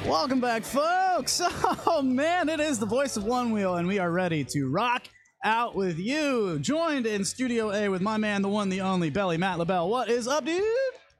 Welcome back, folks. Oh, man, it is the Voice of Onewheel, and we are ready to rock out with you. Joined in Studio A with my man, the one, the only, Belly Matt LaBelle. What is up, dude?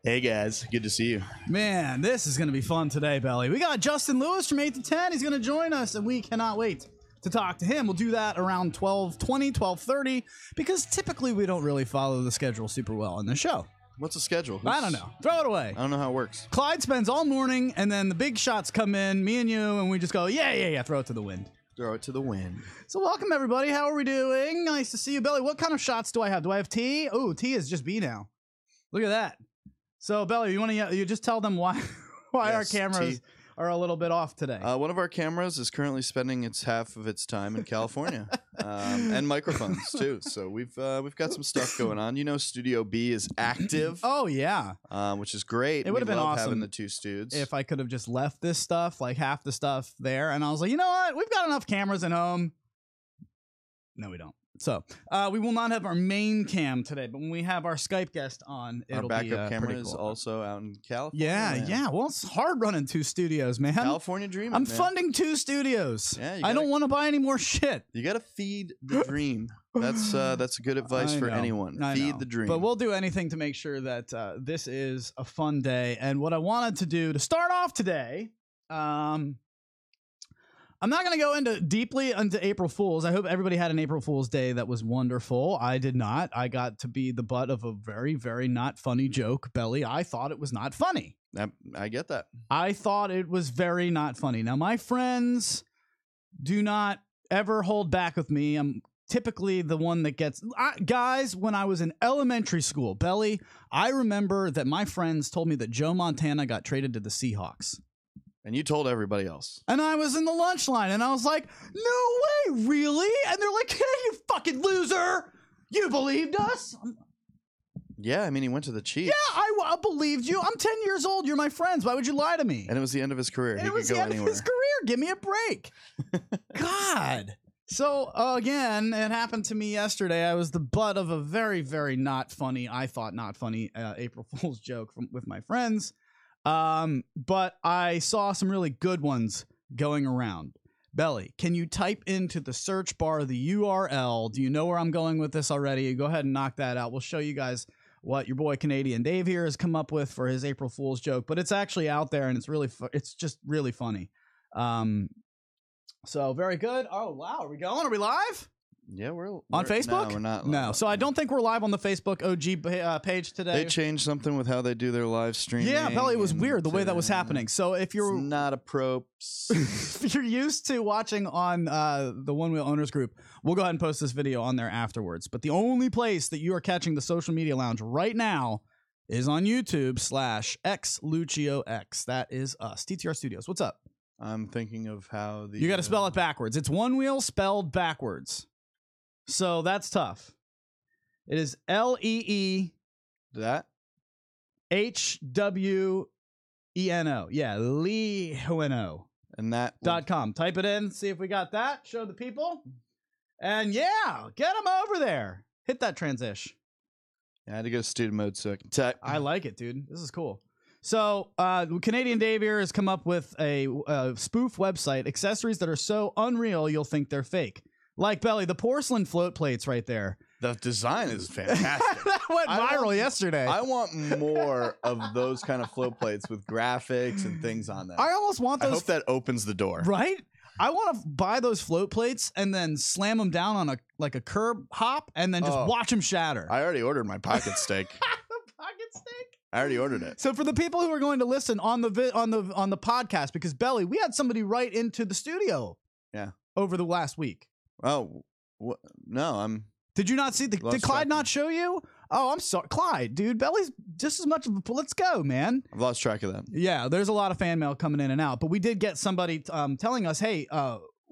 Hey, guys. Good to see you. Man, this is going to be fun today, Belly. We got Justin Lewis from 8-10. He's going to join us, and we cannot wait to talk to him. We'll do that around 12:20, 12:30, because typically we don't really follow the schedule super well on the show. What's the schedule? I don't know. Throw it away. I don't know how it works. Clyde spends all morning, and then the big shots come in, me and you, and we just go, yeah, throw it to the wind. Throw it to the wind. So welcome, everybody. How are we doing? Nice to see you, Belly. What kind of shots do I have? Do I have T? Oh, T is just B now. Look at that. So, Belly, you want to you just tell them why Yes, our cameras are a little bit off today? One of our cameras is currently spending half of its time in California, and microphones too. So we've got some stuff going on. You know, Studio B is active. Oh yeah, which is great. It would have been awesome having the two studs. if I could have just left this stuff, like half the stuff there, and I was like, you know what? We've got enough cameras at home. No, we don't. So we will not have our main cam today, but when we have our Skype guest on, it'll our backup be camera pretty is cool. also out in California. Yeah. Well, it's hard running two studios, man. California dreaming. I'm man. funding two studios. Yeah, I don't want to buy any more shit. You got to feed the dream. That's good advice for anyone. Feed the dream. But we'll do anything to make sure that this is a fun day. And what I wanted to do to start off today, I'm not going to go deeply into April Fools. I hope everybody had an April Fool's Day that was wonderful. I did not. I got to be the butt of a very, very not funny joke, Belly. I thought it was not funny. I get that. I thought it was very not funny. Now, my friends do not ever hold back with me. I'm typically the one that gets... guys, when I was in elementary school, Belly, I remember that my friends told me that Joe Montana got traded to the Seahawks. And you told everybody else. And I was in the lunch line, and I was like, no way, really? And they're like, hey, you fucking loser. You believed us? Yeah, I mean, he went to the Chiefs. Yeah, I believed you. I'm 10 years old. You're my friends. Why would you lie to me? And it was the end of his career. It was the end of his career. Give me a break. God. So, again, it happened to me yesterday. I was the butt of a very, very not funny, I thought not funny, April Fool's joke with my friends. But I saw some really good ones going around. Belly, can you type into the search bar the URL? Do you know where I'm going with this already? Go ahead and knock that out. We'll show you guys what your boy Canadian Dave here has come up with for his April Fool's joke, but it's actually out there and it's just really funny. So very good. Oh, wow. Are we going? Are we live? Yeah, we're on Facebook? No, we're not live. No, so I don't think we're live on the Facebook OG page today. They changed something with how they do their live streaming. Yeah, Belly, it was weird the way that was happening. So if you're not a props, if you're used to watching on the One Wheel Owners Group, we'll go ahead and post this video on there afterwards. But the only place that you are catching the Social Media Lounge right now is on YouTube /XLucioX. That is us. TTR Studios. What's up? I'm thinking of how the... You got to spell it backwards. It's One Wheel spelled backwards. So that's tough. It is LEE that HWENO. Yeah, Lehueno. And that .com. Type it in, see if we got that. Show the people. And yeah, get them over there. Hit that transition. Yeah, I had to go to student mode so I can type. I like it, dude. This is cool. So, Canadian Dave here has come up with a spoof website, accessories that are so unreal you'll think they're fake. Like, Belly, the porcelain float plates right there. The design is fantastic. That went viral yesterday. I want more of those kind of float plates with graphics and things on them. I almost want those. I hope that opens the door. Right? I want to buy those float plates and then slam them down on a curb hop and then just watch them shatter. I already ordered my pocket steak. The pocket steak? I already ordered it. So for the people who are going to listen on the podcast, because Belly, we had somebody write into the studio. Yeah. Over the last week. Oh, no, Did you not see did Clyde not show you? Oh, I'm sorry. Clyde, dude, Belly's just as much of a, let's go, man. I've lost track of that. Yeah, there's a lot of fan mail coming in and out, but we did get somebody telling us, hey,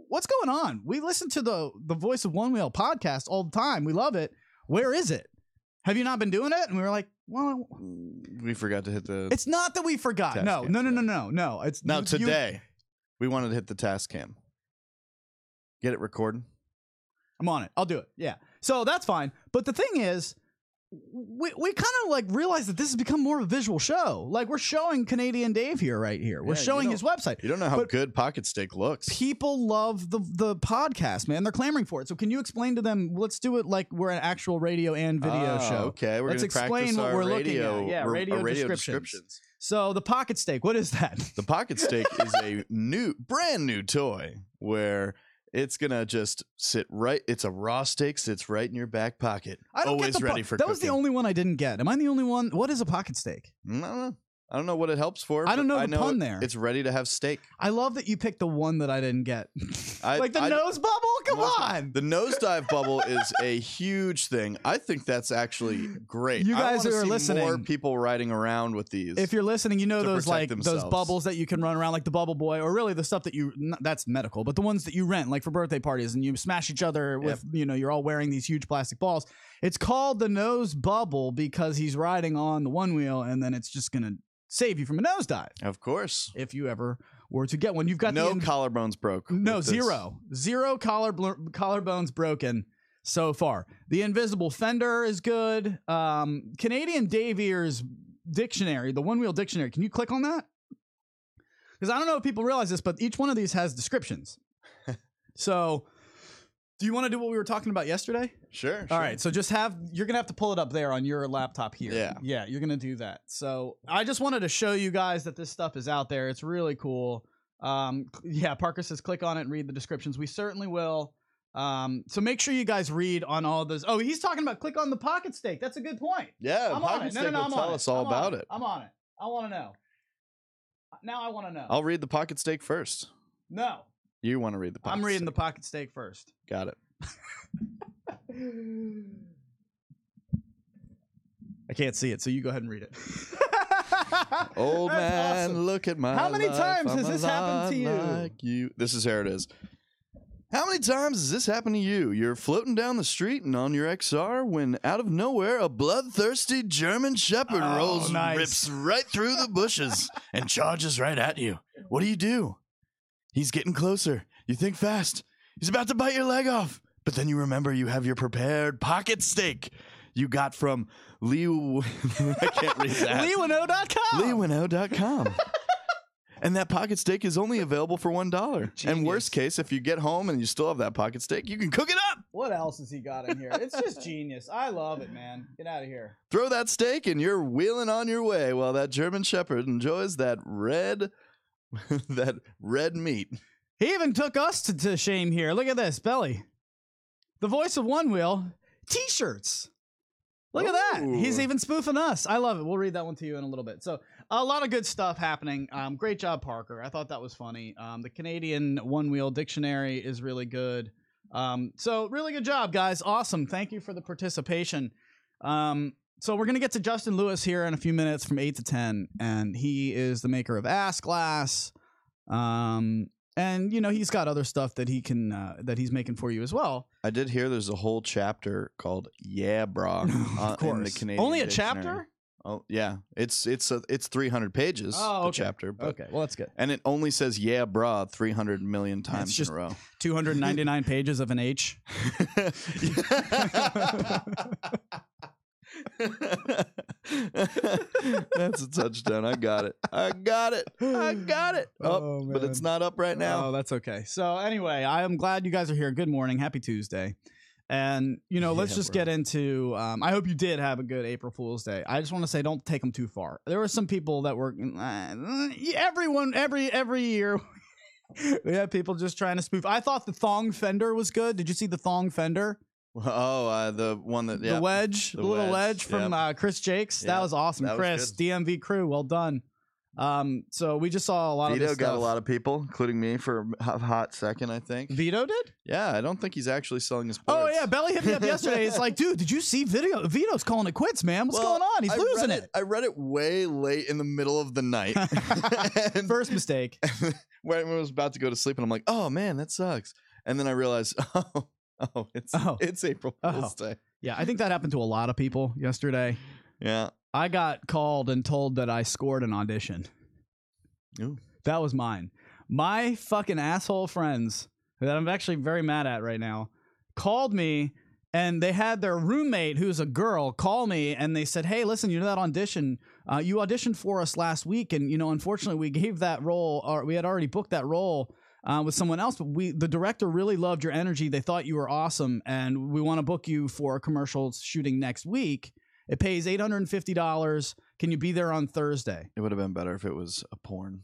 what's going on? We listen to the Voice of Onewheel podcast all the time. We love it. Where is it? Have you not been doing it? And we were like, well, we forgot to hit the... It's not that we forgot. No. It's no, today we wanted to hit the task cam. Get it recording. I'm on it. I'll do it. Yeah. So that's fine. But the thing is, we kind of like realize that this has become more of a visual show. Like we're showing Canadian Dave here, right here. We're showing his website. You don't know how good Pocket Steak looks. People love the podcast, man. They're clamoring for it. So can you explain to them? Let's do it like we're an actual radio and video show. Okay, let's explain what we're looking at. Yeah, radio descriptions. So the Pocket Steak, what is that? The Pocket Steak is a brand new toy where it's gonna just sit right. It's a raw steak, sits right in your back pocket. Always ready for cooking. That was the only one I didn't get. Am I the only one? What is a Pocket Steak? I don't know what it helps for. I don't know the pun there. It's ready to have steak. I love that you picked the one that I didn't get. Like the nose bubble? Come on. The nosedive bubble is a huge thing. I think that's actually great. You guys who are listening, more people riding around with these. If you're listening, you know those those bubbles that you can run around like the Bubble Boy, or really the stuff that that's medical, but the ones that you rent like for birthday parties and you smash each other with, you're all wearing these huge plastic balls. It's called the nose bubble because he's riding on the one wheel and then it's just going to save you from a nosedive. Of course. If you ever were to get one. You've got no collarbones broke. No, zero collarbones broken so far. The invisible fender is good. Canadian Dave Ears dictionary, the one wheel dictionary. Can you click on that? Because I don't know if people realize this, but each one of these has descriptions. So do you want to do what we were talking about yesterday? Sure. All right. So you're going to have to pull it up there on your laptop here. Yeah. Yeah, you're going to do that. So I just wanted to show you guys that this stuff is out there. It's really cool. Yeah, Parker says click on it and read the descriptions. We certainly will. So make sure you guys read on all of those. Oh, he's talking about click on the Pocket Steak. That's a good point. Yeah, Pocket Steak will tell us all about it. I'm on it. I want to know. Now I want to know. I'll read the Pocket Steak first. No. You want to read the Pocket Steak. I'm reading the Pocket Steak first. Got it. I can't see it, so you go ahead and read it. Old man, awesome. Look at my How many life. times I'm has this happened to you? Like you? This is here it is. How many times has this happened to you? You're floating down the street and on your XR when out of nowhere a bloodthirsty German Shepherd rips right through the bushes and charges right at you. What do? He's getting closer. You think fast. He's about to bite your leg off. But then you remember you have your prepared Pocket Steak you got from Lee. I can't read that. LeeWinnow.com. LeeWinnow.com. And that Pocket Steak is only available for $1. Genius. And worst case, if you get home and you still have that Pocket Steak, you can cook it up. What else has he got in here? It's just genius. I love it, man. Get out of here. Throw that steak and you're wheeling on your way while that German Shepherd enjoys that red meat. He even took us to shame here. Look at this, Belly. The Voice of Onewheel t-shirts. Look at that. He's even spoofing us. I love it. We'll read that one to you in a little bit. So a lot of good stuff happening. Great job, Parker. I thought that was funny. The Canadian One Wheel Dictionary is really good. So really good job, guys. Awesome. Thank you for the participation. So we're going to get to Justin Lewis here in a few minutes from 8-10. And he is the maker of Ass Glass. And, he's got other stuff that he can that he's making for you as well. I did hear there's a whole chapter called Yeah, Brah. Of course. In the Canadian Only a dictionary. Chapter? Oh, yeah. It's 300 pages, the chapter. But, okay, well, that's good. And it only says Yeah, Brah 300 million times in a row. 299 pages of an H. That's a touchdown. I got it. Oh, but it's not up right now. Oh, that's okay. So anyway, I am glad you guys are here. Good morning. Happy Tuesday. And, let's just get into, I hope you did have a good April Fool's Day. I just want to say, don't take them too far. There were some people that were, every year, we have people just trying to spoof. I thought the thong fender was good. Did you see the thong fender? Oh, the one that, the wedge, the little wedge from Chris Jakes. That was awesome. That Chris, was DMV crew, well done. So we just saw a lot of this stuff. Vito got a lot of people, including me, for a hot second, I think. Vito did? Yeah, I don't think he's actually selling his parts. Oh, yeah. Belly hit me up yesterday. It's like, dude, did you see Vito? Vito's calling it quits, man. What's going on? He's losing it. I read it way late in the middle of the night. First mistake. When I was about to go to sleep, and I'm like, oh, man, that sucks. And then I realized, it's April Fool's Day. Yeah, I think that happened to a lot of people yesterday. Yeah. I got called and told that I scored an audition. Ooh. That was mine. My fucking asshole friends that I'm actually very mad at right now called me And they had their roommate, who's a girl, call me, and they said, hey, listen, you know that audition, you auditioned for us last week, and, you know, unfortunately, we gave that role, or we had already booked that role with someone else, but the director really loved your energy. They thought you were awesome, and we want to book you for a commercial shooting next week. It pays $850. Can you be there on Thursday? It would have been better if it was a porn.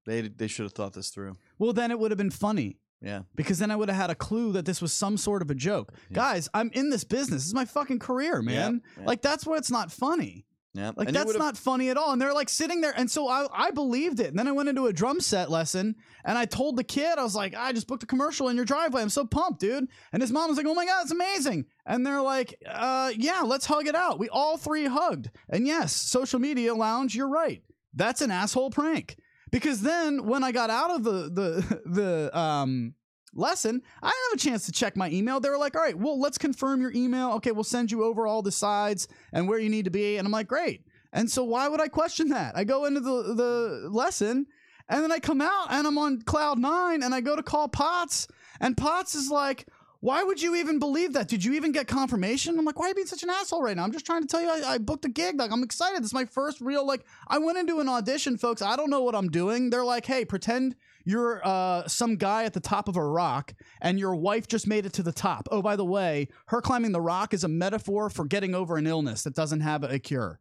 They should have thought this through. Well, then it would have been funny. Yeah. Because then I would have had a clue that this was some sort of a joke. Yeah. Guys, I'm in this business. This is my fucking career, man. Yeah. Like, that's why it's not funny. Yeah. Like, and that's not funny at all. And they're like sitting there. And so I believed it. And then I went into a drum set lesson and I told the kid, I was like, I just booked a commercial in your driveway. I'm so pumped, dude. And his mom was like, oh my God, it's amazing. And they're like, yeah, let's hug it out. We all three hugged. And yes, social media lounge, you're right. That's an asshole prank. Because then when I got out of the lesson, I didn't have a chance to check my email. They were like, all right, well, let's confirm your email. Okay, we'll send you over all the sides and where you need to be. And I'm like, great. And so why would I question that? I go into the lesson and then I come out and I'm on cloud 9 and I go to call Potts and Potts is like, why would you even believe that? Did you even get confirmation? I'm like, why are you being such an asshole right now? I'm just trying to tell you I booked a gig. Like, I'm excited. This is my first real, like, I went into an audition, folks. I don't know what I'm doing. They're like, hey, pretend you're some guy at the top of a rock and your wife just made it to the top. Oh, by the way, her climbing the rock is a metaphor for getting over an illness that doesn't have a cure.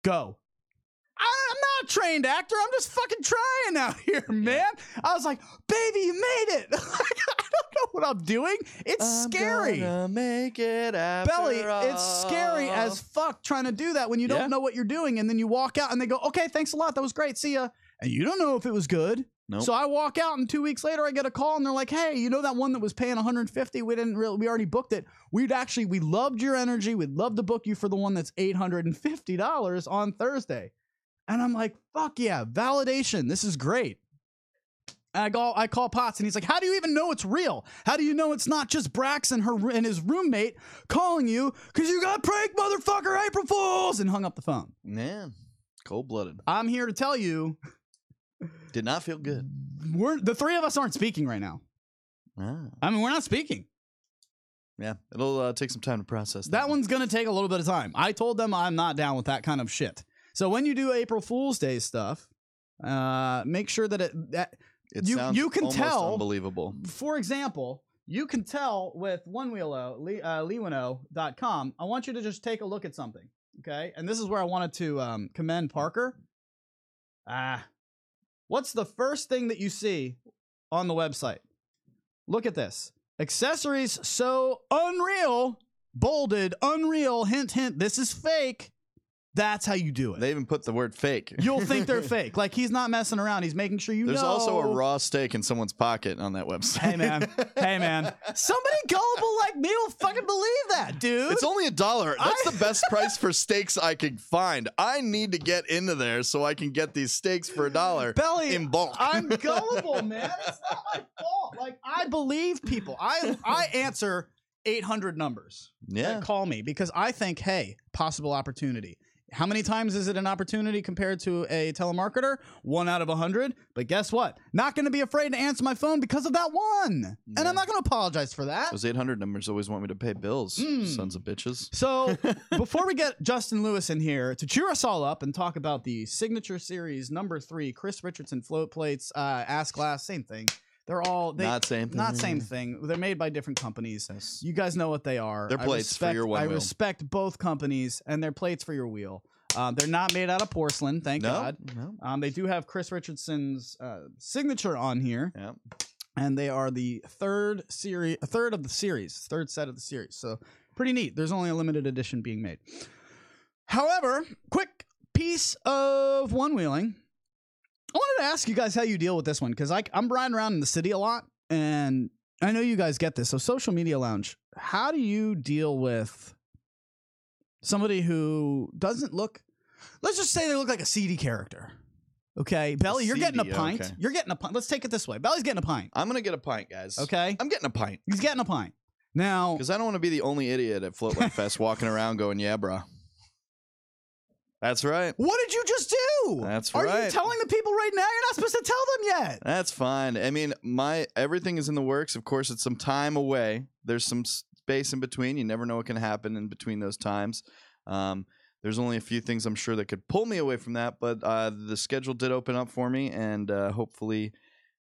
Go. I'm not a trained actor. I'm just fucking trying out here, man. I was like, baby, you made it. I don't know what I'm doing. It's scary. Gonna make it after Belly, all. it's scary as fuck trying to do that when you don't know what you're doing. And then you walk out and they go, okay, thanks a lot. That was great. See ya. And you don't know if it was good. Nope. So I walk out and 2 weeks later I get a call and they're like, hey, you know that one that was paying $150? We already booked it. We loved your energy. We'd love to book you for the one that's $850 on Thursday. And I'm like, fuck yeah, validation. This is great. And I call Potts and he's like, how do you even know it's real? How do you know it's not just Brax and his roommate calling you because you got pranked, motherfucker, April Fools, and hung up the phone. Man, cold-blooded. I'm here to tell you. Did not feel good. The three of us aren't speaking right now. Ah. I mean, we're not speaking. Yeah, it'll take some time to process. That one's going to take a little bit of time. I told them I'm not down with that kind of shit. So when you do April Fool's Day stuff, make sure that you can tell. Unbelievable. For example, you can tell with Onewheel, Lewino.com. I want you to just take a look at something, okay? And this is where I wanted to commend Parker. What's the first thing that you see on the website? Look at this. Accessories so unreal, bolded, unreal, hint, hint, this is fake. That's how you do it. They even put the word fake. You'll think they're fake. Like, he's not messing around. He's making sure you know. There's also a raw steak in someone's pocket on that website. Hey, man. Hey, man. Somebody gullible like me will fucking believe that, dude. It's only $1. That's the best price for steaks I can find. I need to get into there so I can get these steaks for $1 Belly, in bulk. I'm gullible, man. It's not my fault. Like, I believe people. I answer 800 numbers that call me because I think, hey, possible opportunity. How many times is it an opportunity compared to a telemarketer? 1 out of 100. But guess what? Not going to be afraid to answer my phone because of that one. Yeah. And I'm not going to apologize for that. Those 800 numbers always want me to pay bills, sons of bitches. So before we get Justin Lewis in here to cheer us all up and talk about the Signature Series #3, Chris Richardson float plates, ass glass, same thing. They're all not same thing. Not same thing. They're made by different companies. Yes. You guys know what they are. They're plates for your one wheel. I respect both companies, and they're plates for your wheel. They're not made out of porcelain, thank God. No. They do have Chris Richardson's signature on here. Yeah. And they are the third set of the series. So pretty neat. There's only a limited edition being made. However, quick piece of one-wheeling. I wanted to ask you guys how you deal with this one, because I'm riding around in the city a lot, and I know you guys get this. So Social Media Lounge, how do you deal with somebody who doesn't look, let's just say they look like a seedy character. Okay, Belly, you're getting a pint. Okay. You're getting a pint. Let's take it this way. Belly's getting a pint. I'm going to get a pint, guys. Okay. I'm getting a pint. He's getting a pint. Now. Because I don't want to be the only idiot at Float Like Fest walking around going, yeah, bro. That's right. What did you just do? That's right. right. Are you telling the people right now? You're not supposed to tell them yet. That's fine. I mean, everything is in the works. Of course, it's some time away. There's some space in between. You never know what can happen in between those times. There's only a few things I'm sure that could pull me away from that, but the schedule did open up for me, and hopefully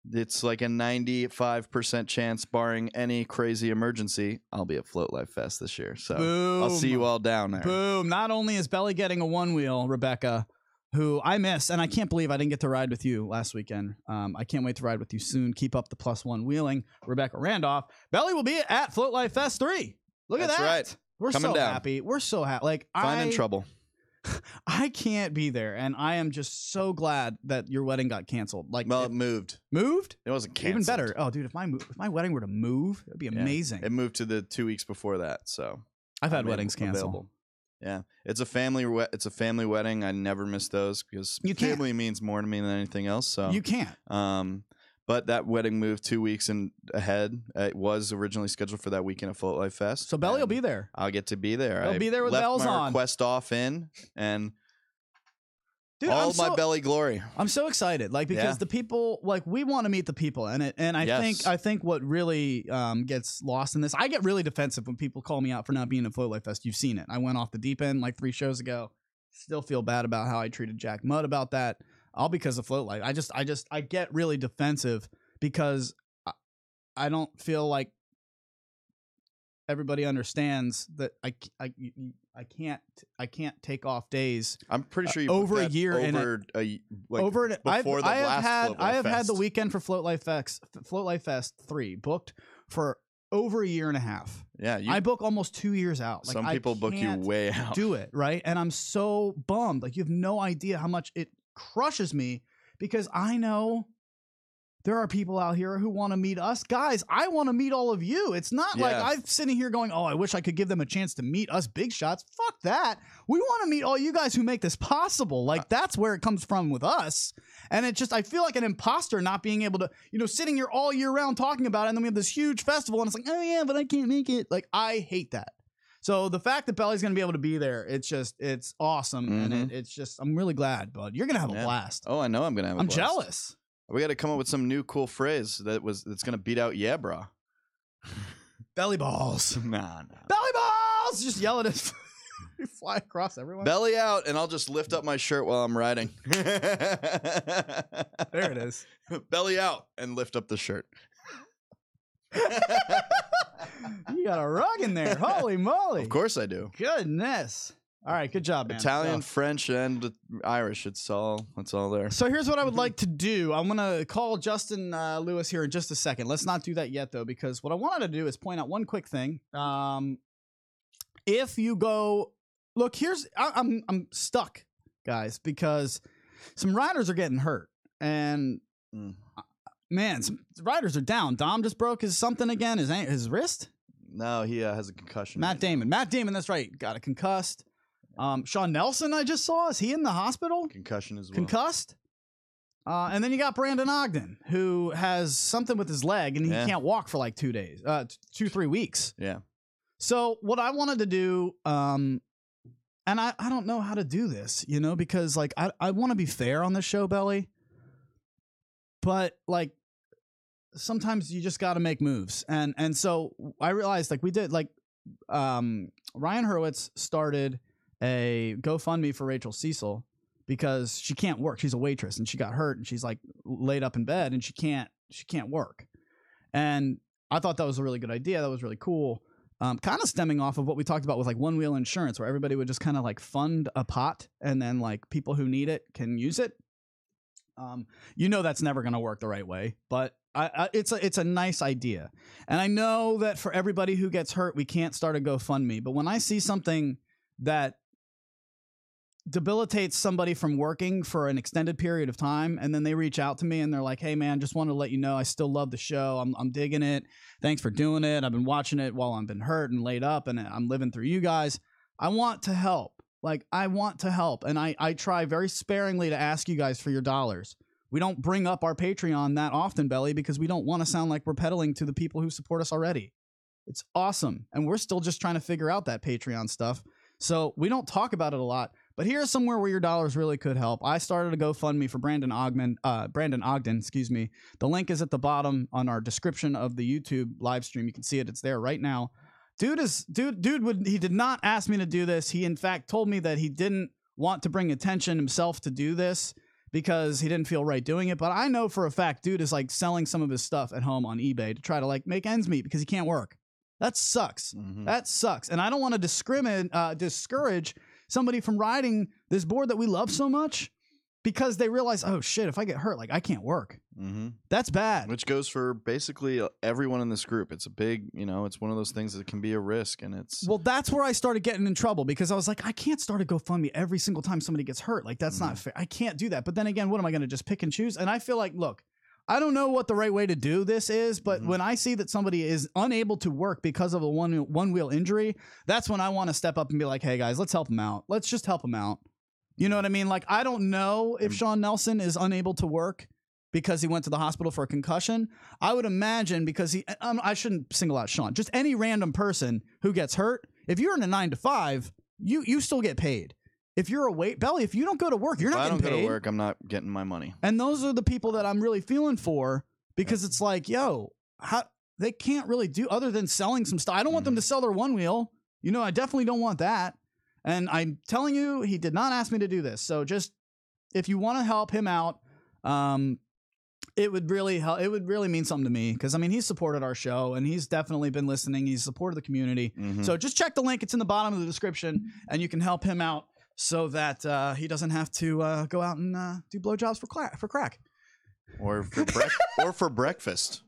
it's like a 95% chance, barring any crazy emergency, I'll be at Float Life Fest this year. So Boom. I'll see you all down there. Boom. Not only is Belly getting a one wheel, Rebecca, who I miss, and I can't believe I didn't get to ride with you last weekend. I can't wait to ride with you soon. Keep up the +1 wheeling. Rebecca Randolph. Belly will be at Float Life Fest 3. Look at that. That's right. We're Coming so down. happy. We're so happy. Like, Finding trouble. I can't be there, and I am just so glad that your wedding got canceled. Like, Well, it moved. Moved? It wasn't canceled. Even better. Oh, dude, if my wedding were to move, it'd be amazing. It moved to the 2 weeks before that, so I've had weddings canceled. Available. Yeah, it's a family wedding. I never miss those because family means more to me than anything else. So you can't. But that wedding moved 2 weeks ahead. It was originally scheduled for that weekend at Float Life Fest. So Belly will be there. I'll get to be there. I'll be there with bells on. Left my request off in and. Dude, all my belly glory. I'm so excited, like, because the people, like, we want to meet the people, and I think what really gets lost in this, I get really defensive when people call me out for not being at Float Life Fest. You've seen it. I went off the deep end like 3 shows ago. Still feel bad about how I treated Jack Mudd about that, all because of Float Life. I get really defensive because I don't feel like everybody understands that I can't take off days. I'm pretty sure you over a year before the last I have had the weekend for Float Life Fest 3 booked for over a year and a half. Yeah, I book almost 2 years out. Like, some people book you way out. Do it right, and I'm so bummed. Like, you have no idea how much it crushes me because I know there are people out here who want to meet us. Guys, I want to meet all of you. It's not like I'm sitting here going, oh, I wish I could give them a chance to meet us big shots. Fuck that. We want to meet all you guys who make this possible. Like, that's where it comes from with us. And it just, I feel like an imposter not being able to, sitting here all year round talking about it. And then we have this huge festival and it's like, oh yeah, but I can't make it. Like, I hate that. So the fact that Belly's going to be able to be there, it's awesome. Mm-hmm. And it's just, I'm really glad, bud. You're going to have a blast. Oh, I know I'm going to have a blast. I'm jealous. We got to come up with some new cool phrase that's going to beat out yeah, brah. Belly balls. Nah. Belly balls! Just yell at us. Fly across everyone. Belly out, and I'll just lift up my shirt while I'm riding. There it is. Belly out, and lift up the shirt. You got a rug in there. Holy moly. Of course I do. Goodness. All right, good job, man. Italian, French, and Irish. It's all there. So here's what I would like to do. I'm going to call Justin Lewis here in just a second. Let's not do that yet, though, because what I wanted to do is point out one quick thing. If you go... Look, I'm stuck, guys, because some riders are getting hurt. And, man, some riders are down. Dom just broke his something again, his wrist? No, he has a concussion. Matt Damon, that's right. Got a concussed. Sean Nelson, I just saw. Is he in the hospital? Concussion as well. Concussed? And then you got Brandon Ogden, who has something with his leg, and he can't walk for like 2 days, 2-3 weeks. Yeah. So what I wanted to do, and I don't know how to do this, because like I want to be fair on this show, Belly. But like sometimes you just got to make moves, and so I realized like we did like Ryan Hurwitz started a GoFundMe for Rachel Cecil because she can't work. She's a waitress and she got hurt and she's like laid up in bed and she can't work. And I thought that was a really good idea. That was really cool. Kind of stemming off of what we talked about with like one wheel insurance, where everybody would just kind of like fund a pot and then like people who need it can use it. That's never going to work the right way, but it's a nice idea. And I know that for everybody who gets hurt, we can't start a GoFundMe, but when I see something that debilitates somebody from working for an extended period of time, and then they reach out to me and they're like, hey man, just wanted to let you know I still love the show. I'm digging it. Thanks for doing it. I've been watching it while I've been hurt and laid up, and I'm living through you guys. I want to help. Like, I want to help. And I try very sparingly to ask you guys for your dollars. We don't bring up our Patreon that often, Belly, because we don't want to sound like we're peddling to the people who support us already. It's awesome. And we're still just trying to figure out that Patreon stuff. So we don't talk about it a lot. But here's somewhere where your dollars really could help. I started a GoFundMe for Brandon Ogden, excuse me. The link is at the bottom on our description of the YouTube live stream. You can see it. It's there right now. He did not ask me to do this. He in fact told me that he didn't want to bring attention himself to do this because he didn't feel right doing it. But I know for a fact, dude is like selling some of his stuff at home on eBay to try to like make ends meet because he can't work. That sucks. That sucks. And I don't want to discourage somebody from riding this board that we love so much because they realize, oh shit, if I get hurt, like I can't work. That's bad. Which goes for basically everyone in this group. It's a big, it's one of those things that can be a risk, and it's well, that's where I started getting in trouble because I was like, I can't start a GoFundMe every single time somebody gets hurt. Like that's not fair. I can't do that. But then again, what am I going to just pick and choose? And I feel like, look, I don't know what the right way to do this is, but when I see that somebody is unable to work because of a one wheel injury, that's when I want to step up and be like, hey guys, let's help him out. Let's just help him out. You know what I mean? Like, I don't know if Sean Nelson is unable to work because he went to the hospital for a concussion. I would imagine because I shouldn't single out Sean, just any random person who gets hurt. If you're in a 9 to 5, you still get paid. If you're a weight belly, if you don't go to work, you're not getting paid. If I don't go to work, I'm not getting my money. And those are the people that I'm really feeling for because it's like, yo, they can't really do other than selling some stuff. I don't want them to sell their one wheel. I definitely don't want that. And I'm telling you, he did not ask me to do this. So just if you want to help him out, it would really help. It would really mean something to me because, I mean, he's supported our show and he's definitely been listening. He's supported the community. So just check the link. It's in the bottom of the description and you can help him out so that he doesn't have to go out and do blowjobs for crack. Or for breakfast.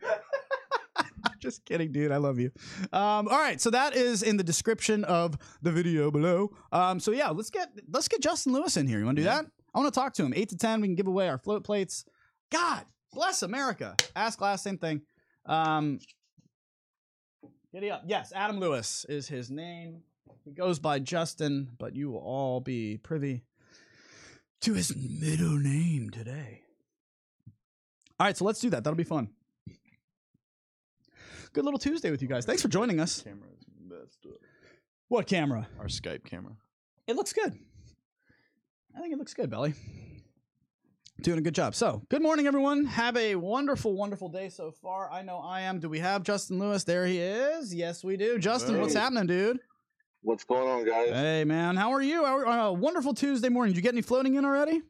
Just kidding, dude. I love you. All right, so that is in the description of the video below. So yeah, let's get Justin Lewis in here. You want to do that? I want to talk to him. 8 to 10. We can give away our float plates. God bless America. Ask last, same thing. Giddy up. Yes, Adam Lewis is his name. He goes by Justin, but you will all be privy to his middle name today. All right, so let's do that. That'll be fun. Good little Tuesday with you guys. Thanks for joining us. Camera's messed up. What camera? Our Skype camera. It looks good. I think it looks good, Belly. Doing a good job. So, good morning, everyone. Have a wonderful, wonderful day so far. I know I am. Do we have Justin Lewis? There he is. Yes, we do. Justin, what's happening, dude? What's going on, guys? Hey, man. How are you? Wonderful Tuesday morning. Did you get any floating in already?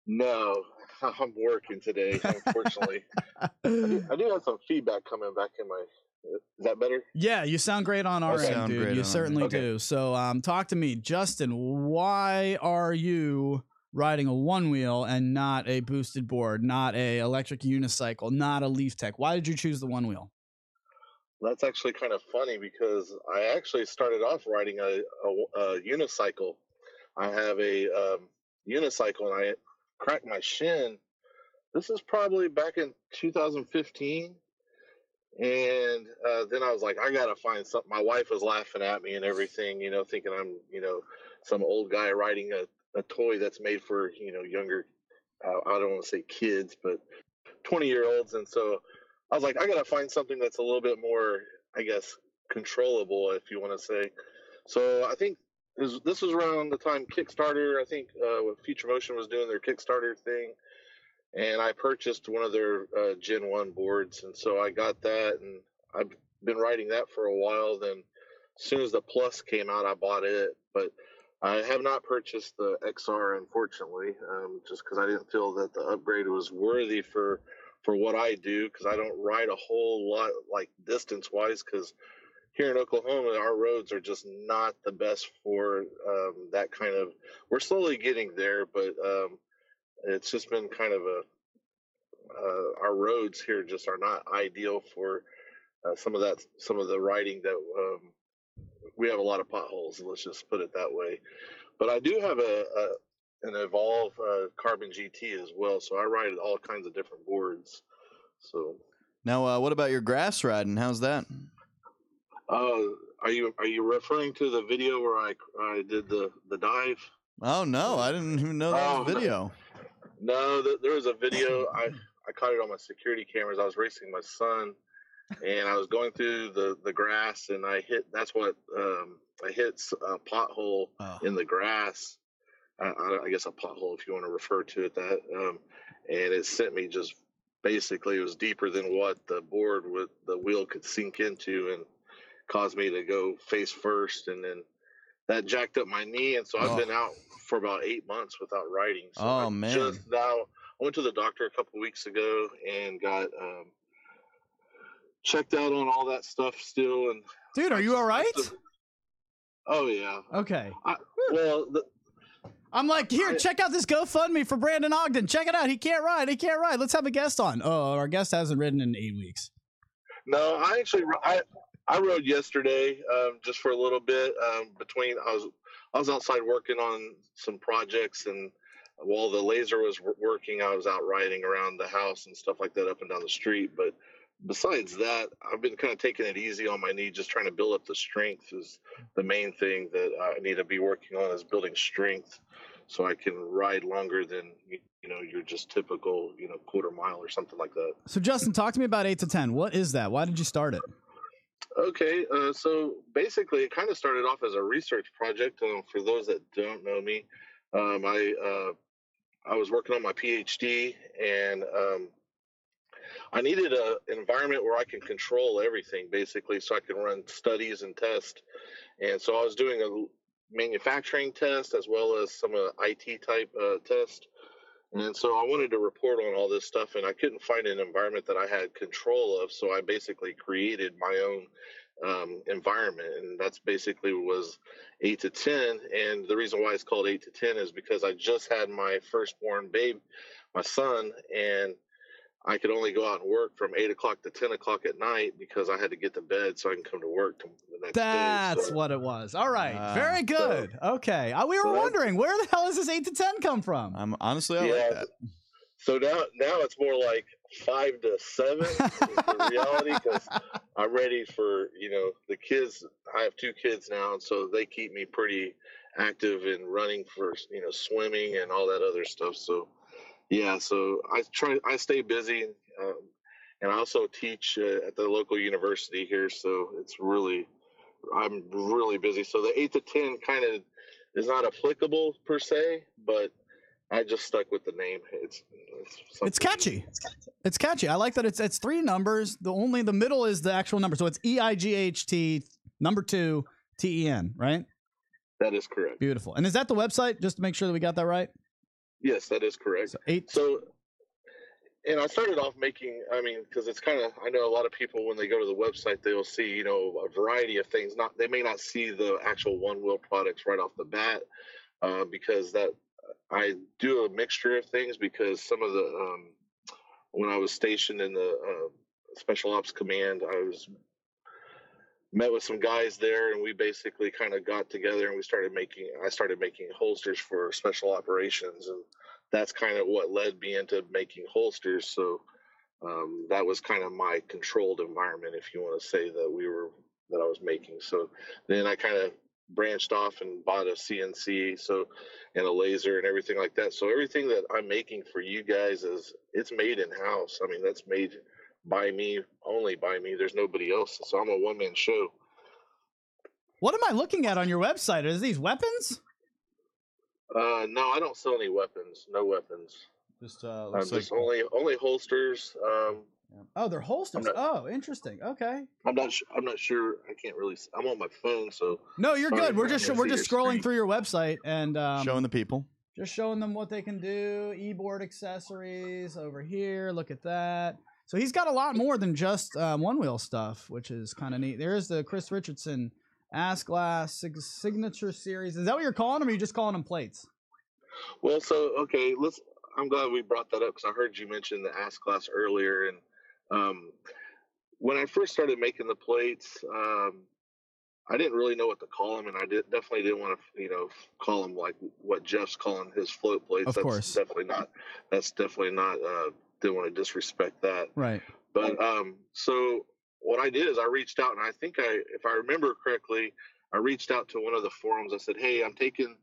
No. I'm working today, unfortunately. I do have some feedback coming back in my... Is that better? Yeah, you sound great on our end, dude. You certainly do. So talk to me. Justin, why are you riding a one wheel and not a boosted board, not a electric unicycle, not a Leaf Tech? Why did you choose the one wheel? That's actually kind of funny because I actually started off riding a unicycle. I have a unicycle and I cracked my shin. This is probably back in 2015. And then I was like, I got to find something. My wife was laughing at me and everything, thinking I'm, some old guy riding a toy that's made for, younger, I don't want to say kids, but 20-year-olds. And so I was like, I got to find something that's a little bit more, I guess, controllable, if you want to say. So I think this was around the time Kickstarter, I think when Future Motion was doing their Kickstarter thing. And I purchased one of their Gen 1 boards. And so I got that, and I've been riding that for a while. Then as soon as the Plus came out, I bought it. But I have not purchased the XR, unfortunately, just because I didn't feel that the upgrade was worthy for what I do, because I don't ride a whole lot, like, distance-wise, because here in Oklahoma, our roads are just not the best for that kind of... We're slowly getting there, but... it's just been kind of our roads here just are not ideal for some of the riding that we have a lot of potholes. Let's just put it that way. But I do have an Evolve Carbon GT as well, so I ride all kinds of different boards. So now, what about your grass riding? How's that? Are you referring to the video where I did the dive? Oh no, I didn't even know that was a video. No, there was a video. I caught it on my security cameras. I was racing my son, and I was going through the grass, and I hit. That's what I hit a pothole in the grass. I guess a pothole, if you want to refer to it that. And it sent me just basically. It was deeper than what the board with the wheel could sink into, and caused me to go face first, and then that jacked up my knee, and so I've been out for about 8 months without riding. So man! Just now, I went to the doctor a couple of weeks ago and got checked out on all that stuff still. And dude, are you all right? Oh yeah. Okay. I'm like, here, check out this GoFundMe for Brandon Ogden. Check it out. He can't ride. Let's have a guest on. Oh, our guest hasn't ridden in 8 weeks. No, I rode yesterday, just for a little bit. Between I was outside working on some projects, and while the laser was working, I was out riding around the house and stuff like that, up and down the street. But besides that, I've been kind of taking it easy on my knee, just trying to build up the strength. Is the main thing that I need to be working on, is building strength, so I can ride longer than your just typical quarter mile or something like that. So Justin, talk to me about 8-10. What is that? Why did you start it? Okay, so basically it kind of started off as a research project. For those that don't know me, I was working on my PhD, and I needed an environment where I can control everything, basically, so I can run studies and tests. And so I was doing a manufacturing test as well as some IT type test. And so I wanted to report on all this stuff, and I couldn't find an environment that I had control of. So I basically created my own environment, and that's basically was 8-10. And the reason why it's called 8-10 is because I just had my firstborn babe, my son, and I could only go out and work from 8 o'clock to 10 o'clock at night because I had to get to bed so I can come to work the next day. That's what it was. All right. Very good. Okay. We were wondering, where the hell does this 8-10 come from? Honestly, I like that. So now it's more like 5 to 7 is the reality, because I'm ready for, the kids. I have 2 kids now, and so they keep me pretty active in running for, swimming and all that other stuff. So, yeah, so I stay busy, and I also teach at the local university here, so I'm really busy. So the 8-10 kind of is not applicable per se, but I just stuck with the name. It's catchy. It's catchy. I like that it's 3 numbers. The middle is the actual number, so it's EIGHT number 2 TEN, right? That is correct. Beautiful. And is that the website? Just to make sure that we got that right. Yes, that is correct. And I started off making, because it's kind of, I know a lot of people, when they go to the website, they'll see, a variety of things. They may not see the actual Onewheel products right off the bat, because I do a mixture of things, because some of the, when I was stationed in the Special Ops Command, met with some guys there, and we basically kind of got together, and I started making holsters for special operations, and that's kind of what led me into making holsters. So that was kind of my controlled environment, if you want to say that I was making. So then I kind of branched off and bought a CNC, and a laser and everything like that. So everything that I'm making for you guys it's made in house. That's made by me, only by me. There's nobody else. So I'm a one-man show. What am I looking at on your website? Are these weapons? No, I don't sell any weapons. No weapons. Just only holsters. Oh, they're holsters. Interesting. Okay. I'm not sure. I can't really. I'm on my phone, so. No, you're good. We're just scrolling through your website and showing the people. Just showing them what they can do. E-board accessories over here. Look at that. So he's got a lot more than just Onewheel stuff, which is kind of neat. There's the Chris Richardson Signature Series. Is that what you're calling them, or are you just calling them plates? Well, so, okay, I'm glad we brought that up, because I heard you mention the Ass Glass earlier. And when I first started making the plates, I didn't really know what to call them, and I definitely didn't want to, call them like what Jeff's calling his float plates. Of course. That's definitely not, didn't want to disrespect that. Right. But so what I did is I reached out, and I think if I remember correctly, I reached out to one of the forums. I said, hey, I'm taking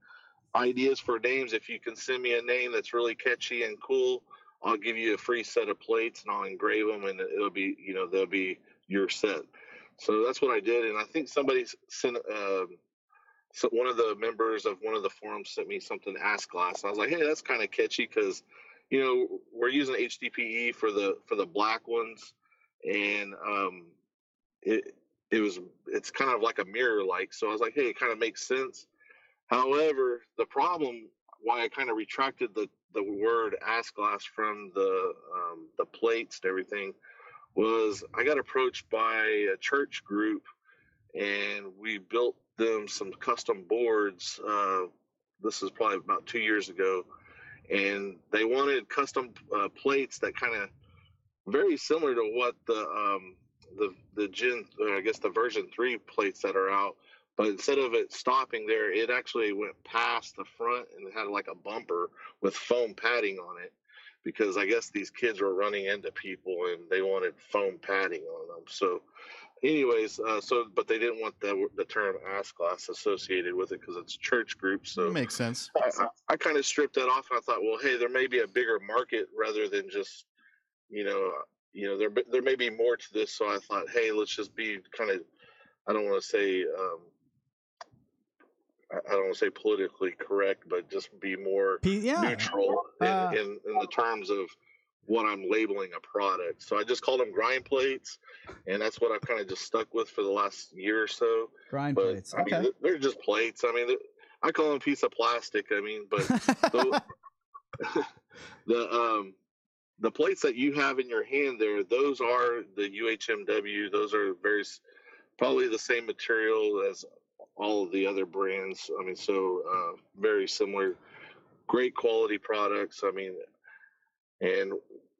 ideas for names. If you can send me a name that's really catchy and cool, I'll give you a free set of plates, and I'll engrave them, and it'll be, they'll be you're set. So that's what I did, and I think somebody sent. So one of the members of one of the forums sent me something Ask Glass. I was like, hey, that's kind of catchy because, we're using HDPE for the black ones, and it's kind of like a mirror like. So I was like, hey, it kind of makes sense. However, the problem why I kind of retracted the word Ask Glass from the plates and everything was I got approached by a church group, and we built them some custom boards. This is probably about 2 years ago, and they wanted custom plates that kind of very similar to what the Gen, I guess the version 3 plates that are out. But instead of it stopping there, it actually went past the front and it had like a bumper with foam padding on it, because I guess these kids were running into people and they wanted foam padding on them. So anyways, but they didn't want the term Ask Glass associated with it because it's church group. So That makes sense. I kind of stripped that off, and I thought, well, hey, there may be a bigger market rather than just, there may be more to this. So I thought, hey, let's just be kind of, I don't want to say, I don't want to say politically correct, but just be more neutral in the terms of what I'm labeling a product. So I just called them grind plates, and that's what I've kind of just stuck with for the last year or so. Grind plates. Okay. I mean, they're just plates. I mean, I call them a piece of plastic. I mean, but the plates that you have in your hand there, those are the UHMW. Those are probably the same material as all of the other brands. I mean, so very similar, great quality products. I mean, and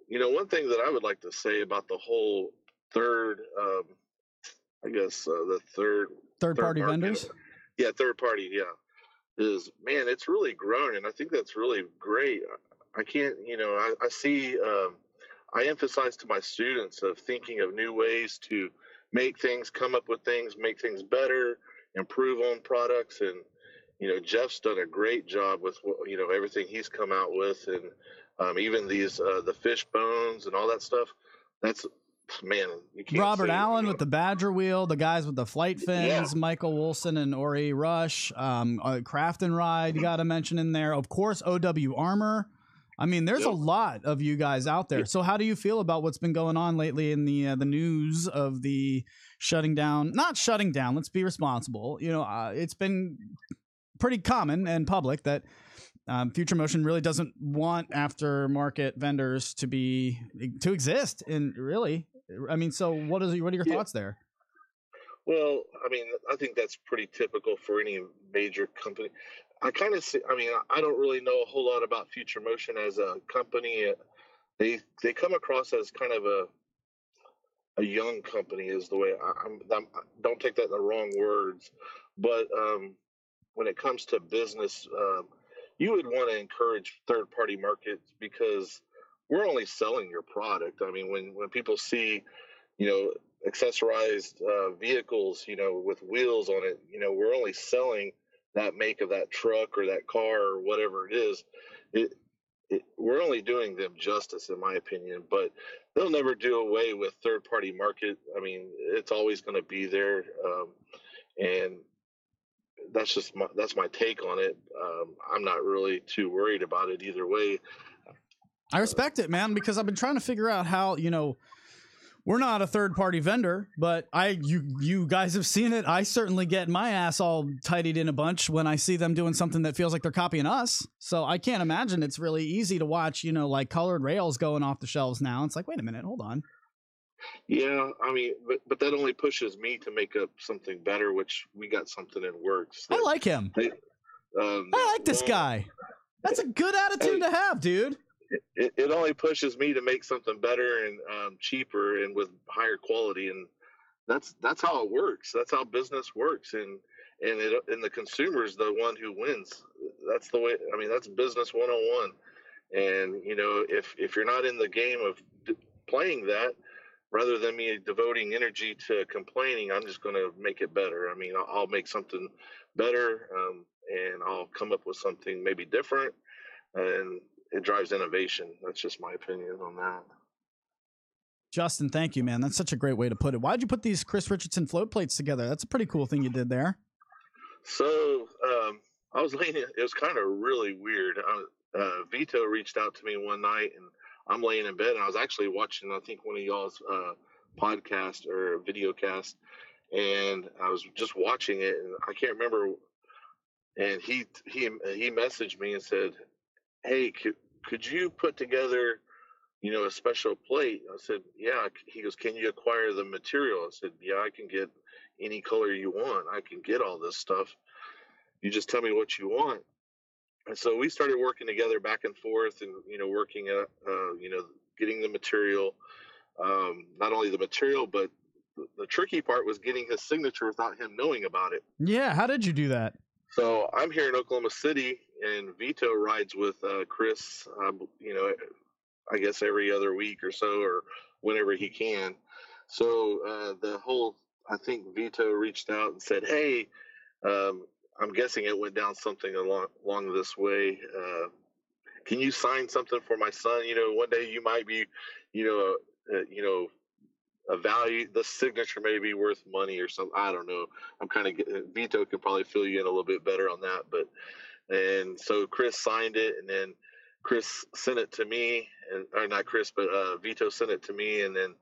one thing that I would like to say about the whole third party vendors. Yeah, third party. Yeah, is, man, it's really grown, and I think that's really great. I can't, I see. I emphasize to my students of thinking of new ways to make things, come up with things, make things better, improve on products. And, Jeff's done a great job with, everything he's come out with. And even these, the fish bones and all that stuff. That's, man, you can't Robert Allen with the Badger wheel, the guys with the flight fins, Michael Wilson and Ori Rush, Craft and Ride, you got to mention in there. Of course, OW Armor. I mean, there's a lot of you guys out there. So how do you feel about what's been going on lately in the news of the not shutting down, let's be responsible. It's been pretty common and public that Future Motion really doesn't want aftermarket vendors to exist. And really, I mean, so what are your thoughts there? Well, I mean, I think that's pretty typical for any major company. I kind of see, I mean, I don't really know a whole lot about Future Motion as a company. They come across as kind of a young company is the way I don't take that in the wrong words, but when it comes to business, you would want to encourage third party markets because we're only selling your product. I mean, when people see, accessorized vehicles, with wheels on it, we're only selling that make of that truck or that car or whatever it is. We're only doing them justice, in my opinion, but they'll never do away with third party market. I mean, it's always going to be there. And that's my take on it. I'm not really too worried about it either way. I respect it, man, because I've been trying to figure out how, we're not a third-party vendor, but you guys have seen it. I certainly get my ass all tidied in a bunch when I see them doing something that feels like they're copying us. So I can't imagine it's really easy to watch, like colored rails going off the shelves now. It's like, wait a minute, hold on. Yeah, I mean, but that only pushes me to make up something better, which we got something in works. I like him. I like this guy. That's a good attitude to have, dude. It only pushes me to make something better and cheaper and with higher quality, and that's how it works. That's how business works, and the consumer is the one who wins. That's the way. I mean, that's business 101. And if you're not in the game of playing that, rather than me devoting energy to complaining, I'm just going to make it better. I mean, I'll make something better, and I'll come up with something maybe different, and it drives innovation. That's just my opinion on that. Justin, thank you, man. That's such a great way to put it. Why'd you put these Chris Richardson float plates together? That's a pretty cool thing you did there. So I was laying. It was kind of really weird. Vito reached out to me one night, and I'm laying in bed, and I was actually watching, I think, one of y'all's podcast or video cast, and I was just watching it, and I can't remember. And he messaged me and said, "Hey, could you put together, a special plate?" I said, "Yeah." He goes, "Can you acquire the material?" I said, "Yeah, I can get any color you want. I can get all this stuff. You just tell me what you want." And so we started working together back and forth, and working at getting the material. Not only the material, but the tricky part was getting his signature without him knowing about it. Yeah, how did you do that? So I'm here in Oklahoma City, and Vito rides with Chris. I guess every other week or so, or whenever he can. So I think Vito reached out and said, "Hey, I'm guessing it went down something along this way. Can you sign something for my son? One day you might be, a value. The signature may be worth money or something. I don't know. I'm kind of Vito could probably fill you in a little bit better on that, and so Chris signed it, and then Chris sent it to me, or not Chris, but Vito sent it to me, and then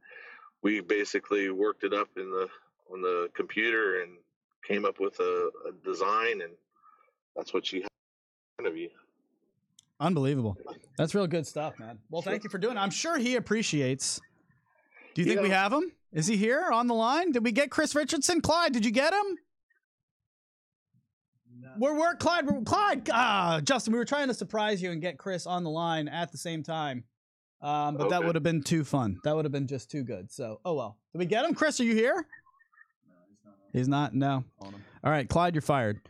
we basically worked it up on the computer and came up with a design, and that's what you have in front of you. Unbelievable. That's real good stuff, man. Well, thank you for doing it. I'm sure he appreciates. Do you think we have him? Is he here on the line? Did we get Chris Richardson? Clyde, did you get him? No. Clyde. Justin, we were trying to surprise you and get Chris on the line at the same time. But that would have been too fun. That would have been just too good. So, oh well. Did we get him? Chris, are you here? No, he's not. No. All right, Clyde, you're fired.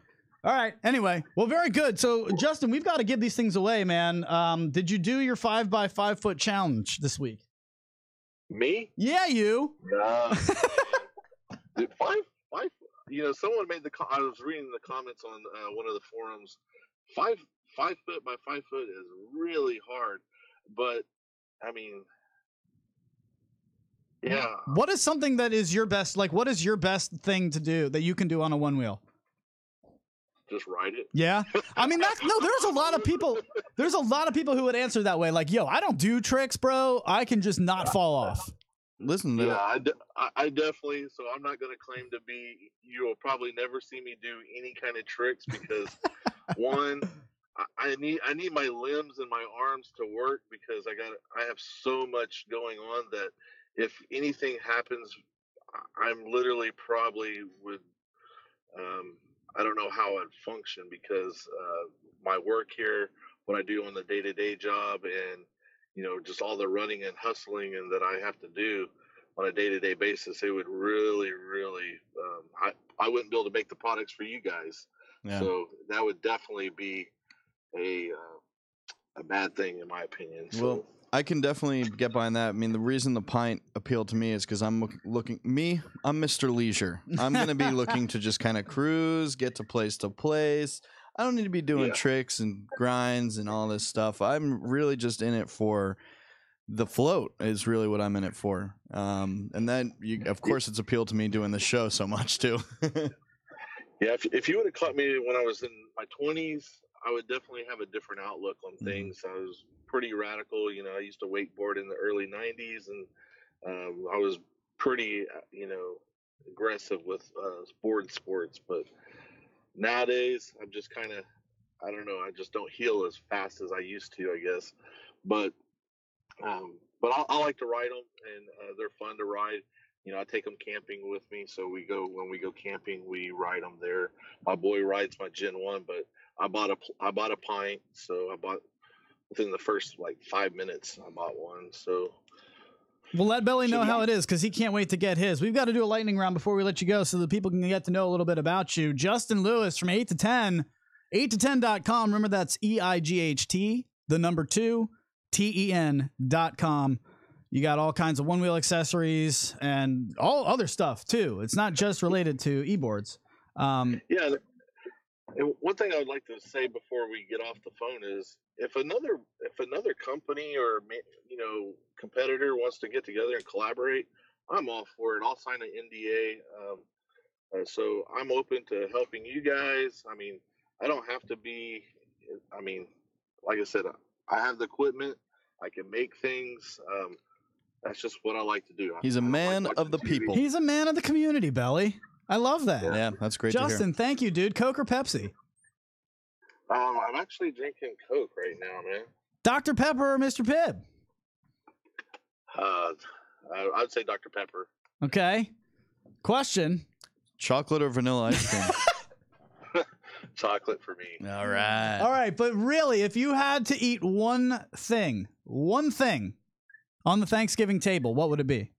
All right. Anyway, well, very good. So, Justin, we've got to give these things away, man. Did you do your 5x5 foot challenge this week? Me? Yeah, you. Dude, five. Someone made I was reading the comments on one of the forums. 5 foot by 5 foot is really hard, but I mean, yeah. What is something that is your best? Like, what is your best thing to do that you can do on a one wheel? Just ride it. Yeah. I mean, there's a lot of people. There's a lot of people who would answer that way. Like, yo, I don't do tricks, bro. I can just not fall off. Listen to I definitely. So I'm not going to claim to be. You will probably never see me do any kind of tricks because one, I need my limbs and my arms to work because I have so much going on that if anything happens, I'm literally probably would. I don't know how I'd function because my work here, what I do on the day-to-day job, and just all the running and hustling and that I have to do on a day-to-day basis, it would really, really, I wouldn't be able to make the products for you guys. Yeah. So that would definitely be a bad thing in my opinion. So. Well, I can definitely get behind that. I mean, the reason the pint appealed to me is because I'm Mr. Leisure. I'm going to be looking to just kind of cruise, get to place. I don't need to be doing tricks and grinds and all this stuff. I'm really just in it for the float is really what I'm in it for. And then, of course, it's appealed to me doing the show so much, too. Yeah, if you would have caught me when I was in my 20s, I would definitely have a different outlook on things. I was pretty radical. I used to wakeboard in the early 90s, and I was pretty, aggressive with board sports. But nowadays, I'm just kind of, I don't know, I just don't heal as fast as I used to, I guess. But I like to ride them, and they're fun to ride. I take them camping with me. So when we go camping, we ride them there. My boy rides my Gen 1, but I bought a pint. So I bought within the first 5 minutes, I bought one. So we'll let Billy know how it is because he can't wait to get his. We've got to do a lightning round before we let you go so that people can get to know a little bit about you. Justin Lewis from 8to10, 8to10.com. Remember, that's EIGHT, the number 2, TEN.com. You got all kinds of one-wheel accessories and all other stuff, too. It's not just related to e-boards. Yeah. And one thing I would like to say before we get off the phone is if another company or competitor wants to get together and collaborate, I'm all for it. I'll sign an NDA. So I'm open to helping you guys. I mean, I don't have to be. I mean, like I said, I have the equipment. I can make things. That's just what I like to do. He's a man of the people. He's a man of the community, Belly. I love that. Yeah, that's great to hear. Justin, thank you, dude. Coke or Pepsi? I'm actually drinking Coke right now, man. Dr. Pepper or Mr. Pibb? I'd say Dr. Pepper. Okay. Question. Chocolate or vanilla ice cream? Chocolate for me. All right. All right, but really, if you had to eat one thing on the Thanksgiving table, what would it be?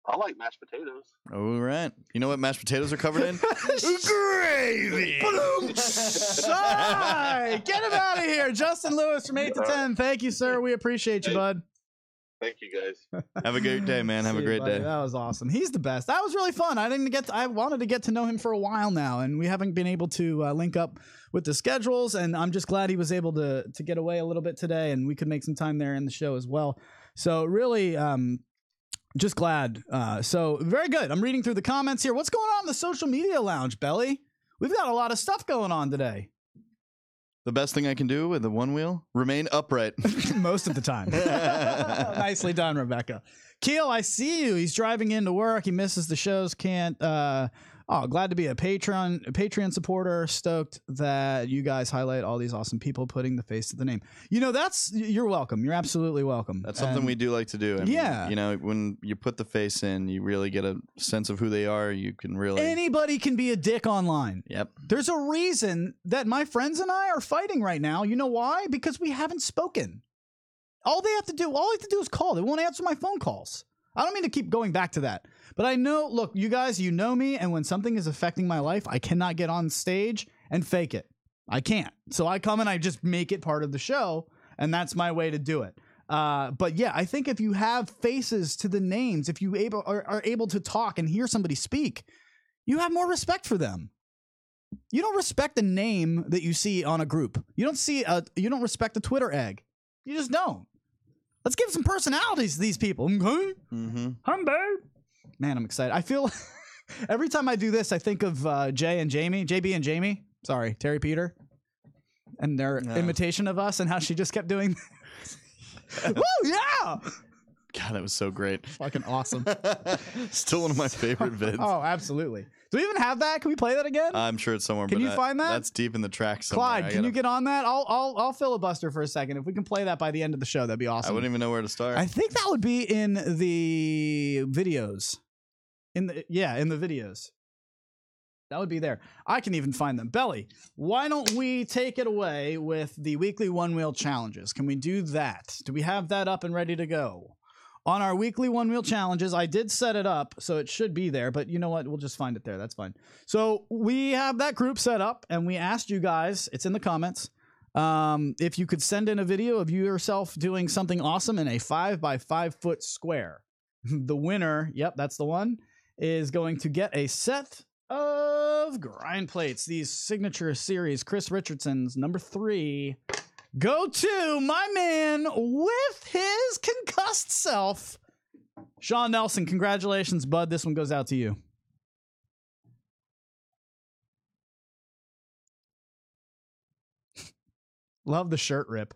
I like mashed potatoes. All right. You know what mashed potatoes are covered in? Gravy. Sorry. Get him out of here. Justin Lewis from 8-10. Thank you, sir. We appreciate you, bud. Thank you, guys. Have a great day, man. Have a great day. That was awesome. He's the best. That was really fun. I wanted to get to know him for a while now, and we haven't been able to link up with the schedules, and I'm just glad he was able to get away a little bit today, and we could make some time there in the show as well. So really, just glad. So very good. I'm reading through the comments here. What's going on in the social media lounge, Belly? We've got a lot of stuff going on today. The best thing I can do with the one wheel? Remain upright. Most of the time. Nicely done, Rebecca. Keel, I see you. He's driving into work. He misses the shows. Can't. Glad to be a Patreon supporter. Stoked that you guys highlight all these awesome people putting the face to the name. You're welcome. You're absolutely welcome. That's something we do like to do. I mean, when you put the face in, you really get a sense of who they are. You can really... Anybody can be a dick online. Yep. There's a reason that my friends and I are fighting right now. You know why? Because we haven't spoken. All they have to do is call. They won't answer my phone calls. I don't mean to keep going back to that. But I know, look, you guys, you know me, and when something is affecting my life, I cannot get on stage and fake it. I can't. So I come and I just make it part of the show, and that's my way to do it. But yeah, I think if you have faces to the names, if you are able to talk and hear somebody speak, you have more respect for them. You don't respect the name that you see on a group. You don't respect the Twitter egg. You just don't. Let's give some personalities to these people. Okay? Mm-hmm. Man, I'm excited. I feel every time I do this, I think of JB and Jamie. Sorry, Terry Peter. And their imitation of us and how she just kept doing. Woo, yeah! God, that was so great. Fucking awesome. Still one of my favorite vids. Oh, absolutely. Do we even have that? Can we play that again? I'm sure it's somewhere. Can you find that? That's deep in the track somewhere. Clyde, can you get on that? I'll filibuster for a second. If we can play that by the end of the show, that'd be awesome. I wouldn't even know where to start. I think that would be in the videos. In the videos. That would be there. I can even find them. Belly, why don't we take it away with the weekly one wheel challenges? Can we do that? Do we have that up and ready to go? On our weekly one wheel challenges, I did set it up, so it should be there, but you know what? We'll just find it there. That's fine. So we have that group set up, and we asked you guys, it's in the comments, if you could send in a video of you yourself doing something awesome in a 5x5 foot square. The winner, yep, that's the one, is going to get a set of grind plates. These Signature Series, Chris Richardson's number 3. Go to my man with his concussed self, Sean Nelson. Congratulations, bud. This one goes out to you. Love the shirt rip.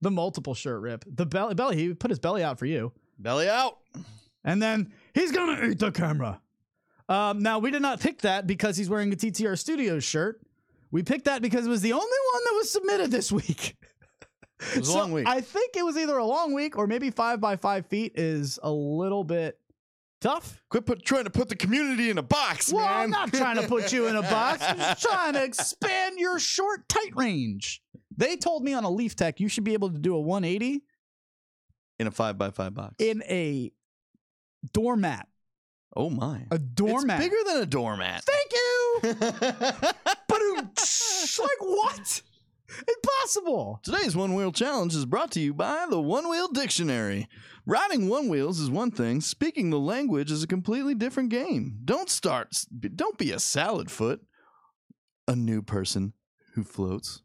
The multiple shirt rip. The belly. He put his belly out for you. Belly out. And then he's going to eat the camera. Now, we did not pick that because he's wearing a TTR Studios shirt. We picked that because it was the only one that was submitted this week. It was a long week. I think it was either a long week or maybe 5x5 feet is a little bit tough. Quit trying to put the community in a box, man. Well, I'm not trying to put you in a box. I'm just trying to expand your short, tight range. They told me on a Leaf Tech you should be able to do a 180 in a 5x5 box. In a doormat. Oh my. A doormat. It's bigger than a doormat. Thank you. Like what? Impossible. Today's One Wheel Challenge is brought to you by the One Wheel Dictionary. Riding one wheels is one thing. Speaking the language is a completely different game. Don't be a salad foot a new person who floats.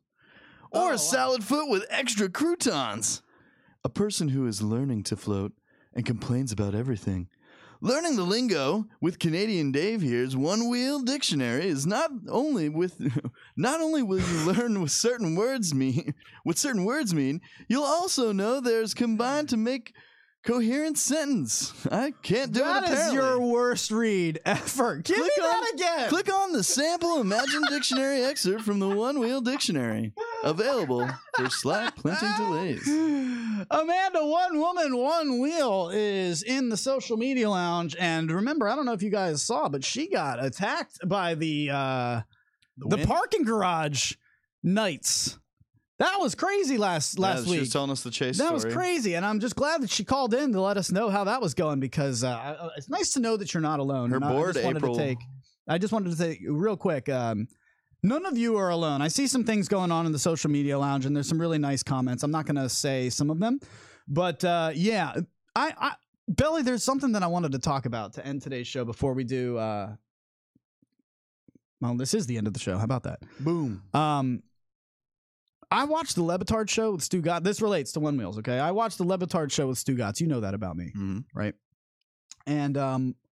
Or a salad foot with extra croutons. A person who is learning to float and complains about everything. Learning the lingo with Canadian Dave here's One Wheel Dictionary is not only will you learn what certain words mean, you'll also know there's combined to make coherent sentence. I can't do it apparently. That is your worst read ever. Give me that again. Click on the sample Imagine Dictionary excerpt from the One Wheel Dictionary. Available for slight printing delays. Amanda, One Woman, One Wheel is in the social media lounge. And remember, I don't know if you guys saw, but she got attacked by the parking garage knights. That was crazy last week. She was telling us the chase story. That was crazy, and I'm just glad that she called in to let us know how that was going, because it's nice to know that you're not alone. Her board, April. I just wanted to say real quick, none of you are alone. I see some things going on in the social media lounge, and there's some really nice comments. I'm not going to say some of them, but yeah, Belly, there's something that I wanted to talk about to end today's show before we do. Well, this is the end of the show. How about that? Boom. I watched the Lebitard show with Stu Gotts. This relates to One Wheels, okay? I watched the Lebitard show with Stu Gotts. You know that about me, right? And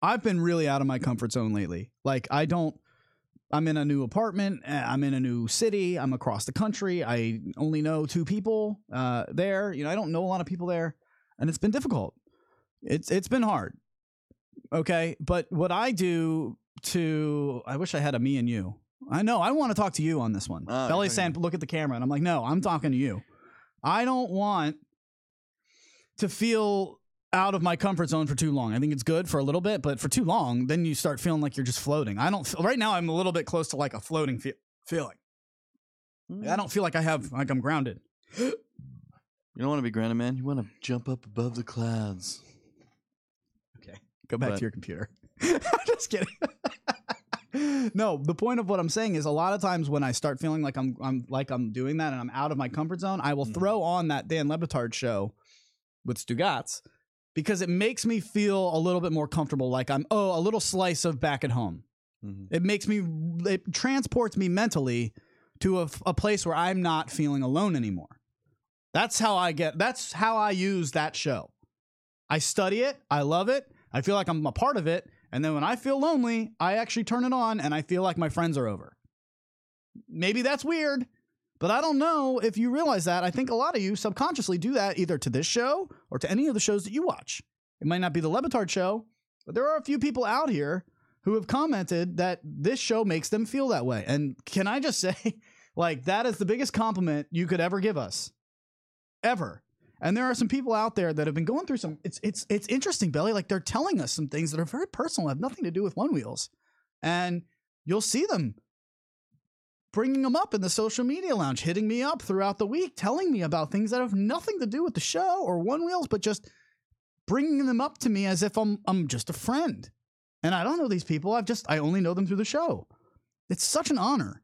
I've been really out of my comfort zone lately. Like, I'm in a new apartment. I'm in a new city. I'm across the country. I only know 2 people there. You know, I don't know a lot of people there. And it's been difficult. It's been hard, okay? But what I do I wish I had a me and you. I know. I want to talk to you on this one. Belly's saying, look at the camera. And I'm like, no, I'm talking to you. I don't want to feel out of my comfort zone for too long. I think it's good for a little bit, but for too long, then you start feeling like you're just floating. Right now, I'm a little bit close to like a floating feeling. I don't feel like I'm grounded. You don't want to be grounded, man. You want to jump up above the clouds. Okay. Go back to your computer. I'm just kidding. No, the point of what I'm saying is a lot of times when I start feeling like I'm doing that and I'm out of my comfort zone, I will throw on that Dan Lebitard show with Stu Gotts because it makes me feel a little bit more comfortable, like I'm a little slice of back at home. It transports me mentally to a place where I'm not feeling alone anymore. That's how I use that show. I study it, I love it, I feel like I'm a part of it. And then when I feel lonely, I actually turn it on and I feel like my friends are over. Maybe that's weird, but I don't know if you realize that. I think a lot of you subconsciously do that either to this show or to any of the shows that you watch. It might not be the Lebitard show, but there are a few people out here who have commented that this show makes them feel that way. And can I just say, like, that is the biggest compliment you could ever give us. Ever. And there are some people out there that have been going through some. It's interesting, Belly. Like, they're telling us some things that are very personal, have nothing to do with One Wheels, and you'll see them bringing them up in the social media lounge, hitting me up throughout the week, telling me about things that have nothing to do with the show or One Wheels, but just bringing them up to me as if I'm just a friend. And I don't know these people. I only know them through the show. It's such an honor.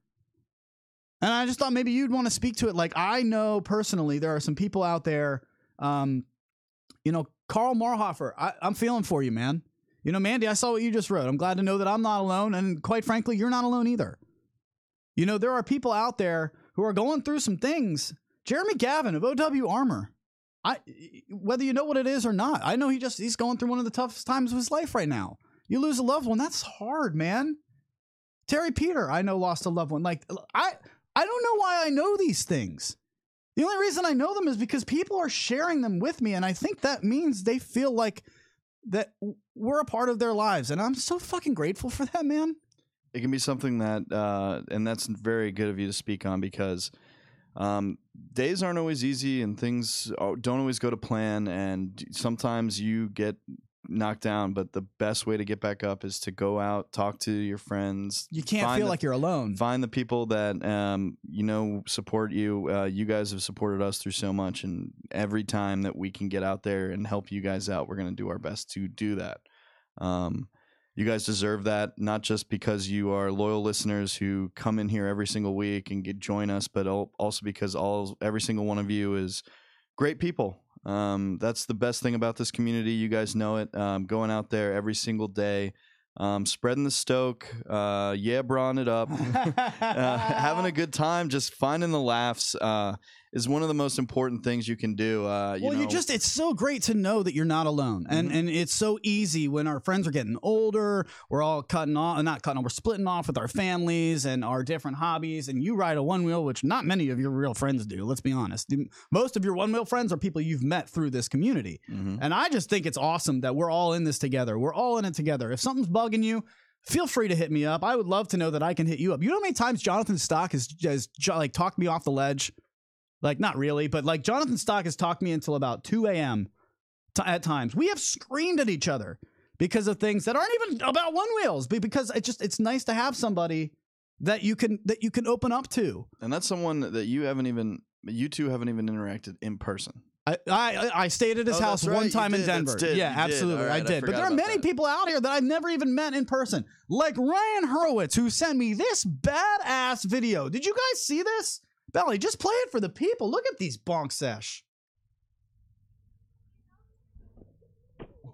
And I just thought maybe you'd want to speak to it. Like, I know personally there are some people out there, Carl Marhofer, I'm feeling for you, man. You know, Mandy, I saw what you just wrote. I'm glad to know that I'm not alone. And quite frankly, you're not alone either. You know, there are people out there who are going through some things. Jeremy Gavin of OW Armor. Whether you know what it is or not, I know he's going through one of the toughest times of his life right now. You lose a loved one. That's hard, man. Terry Peter, I know, lost a loved one. Like, I don't know why I know these things. The only reason I know them is because people are sharing them with me, and I think that means they feel like that we're a part of their lives, and I'm so fucking grateful for that, man. It can be something that, and that's very good of you to speak on, because days aren't always easy, and things don't always go to plan, and sometimes you get knocked down, but the best way to get back up is to go out, talk to your friends. You can't feel like you're alone. Find the people that support you. You guys have supported us through so much, and every time that we can get out there and help you guys out, we're going to do our best to do that. You guys deserve that, not just because you are loyal listeners who come in here every single week and join us, but also because every single one of you is great people. That's the best thing about this community. You guys know it. Going out there every single day, spreading the stoke, brawling it up, having a good time, just finding the laughs is one of the most important things you can do. It's so great to know that you're not alone. And it's so easy when our friends are getting older, we're all we're splitting off with our families and our different hobbies. And you ride a one wheel, which not many of your real friends do. Let's be honest. Most of your one wheel friends are people you've met through this community. And I just think it's awesome that we're all in this together. We're all in it together. If something's bugging you, feel free to hit me up. I would love to know that I can hit you up. You know how many times Jonathan Stock has like talked me off the ledge? Like, not really, but like Jonathan Stock has talked me until about 2 a.m. At times. We have screamed at each other because of things that aren't even about one wheels, because it's nice to have somebody that you can open up to. And that's someone that you two haven't even interacted in person. I stayed at his house one time in Denver. Yeah, absolutely. Right, I did. But there are many people out here that I've never even met in person. Like Ryan Hurwitz, who sent me this badass video. Did you guys see this? Belly, just play it for the people. Look at these bonk sesh.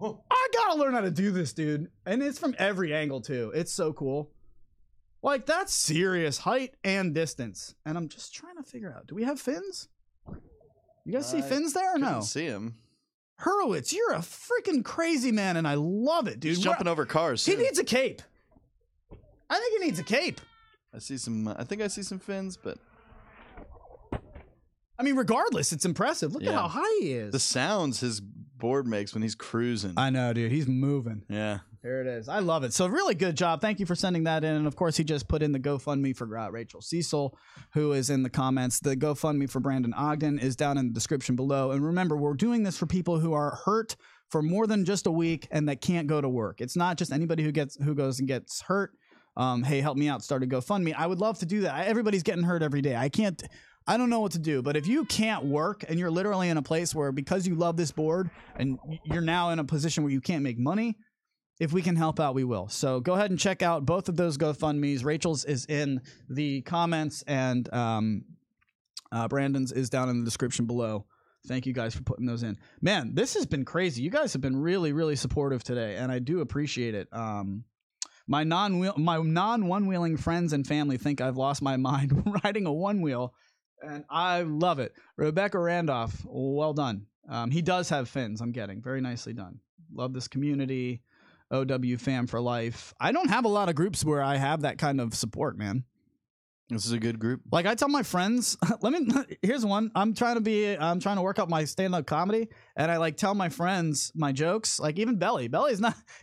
I gotta learn how to do this, dude. And it's from every angle, too. It's so cool. Like, that's serious height and distance. And I'm just trying to figure out, do we have fins? You guys see fins there or no? I couldn't see him. Hurwitz, you're a freaking crazy man, and I love it, dude. He's jumping over cars. He needs a cape. I think he needs a cape. I think I see some fins, but... I mean, regardless, it's impressive. Look at how high he is. The sounds his board makes when he's cruising. I know, dude. He's moving. Yeah. Here it is. I love it. So really good job. Thank you for sending that in. And, of course, he just put in the GoFundMe for Rachel Cecil, who is in the comments. The GoFundMe for Brandon Ogden is down in the description below. And remember, we're doing this for people who are hurt for more than just a week and that can't go to work. It's not just anybody who goes and gets hurt. Hey, help me out. Start a GoFundMe. I would love to do that. Everybody's getting hurt every day. I don't know what to do, but if you can't work and you're literally in a place where because you love this board and you're now in a position where you can't make money, if we can help out, we will. So go ahead and check out both of those GoFundMes. Rachel's is in the comments and Brandon's is down in the description below. Thank you guys for putting those in. Man, this has been crazy. You guys have been really, really supportive today, and I do appreciate it. My non-one-wheeling friends and family think I've lost my mind riding a one-wheel. And I love it. Rebecca Randolph, well done. He does have fins, I'm getting. Very nicely done. Love this community. OW fam for life. I don't have a lot of groups where I have that kind of support, man. This is a good group. Like I tell my friends, here's one. I'm trying to work out my stand-up comedy, and I like tell my friends my jokes. Like even Belly's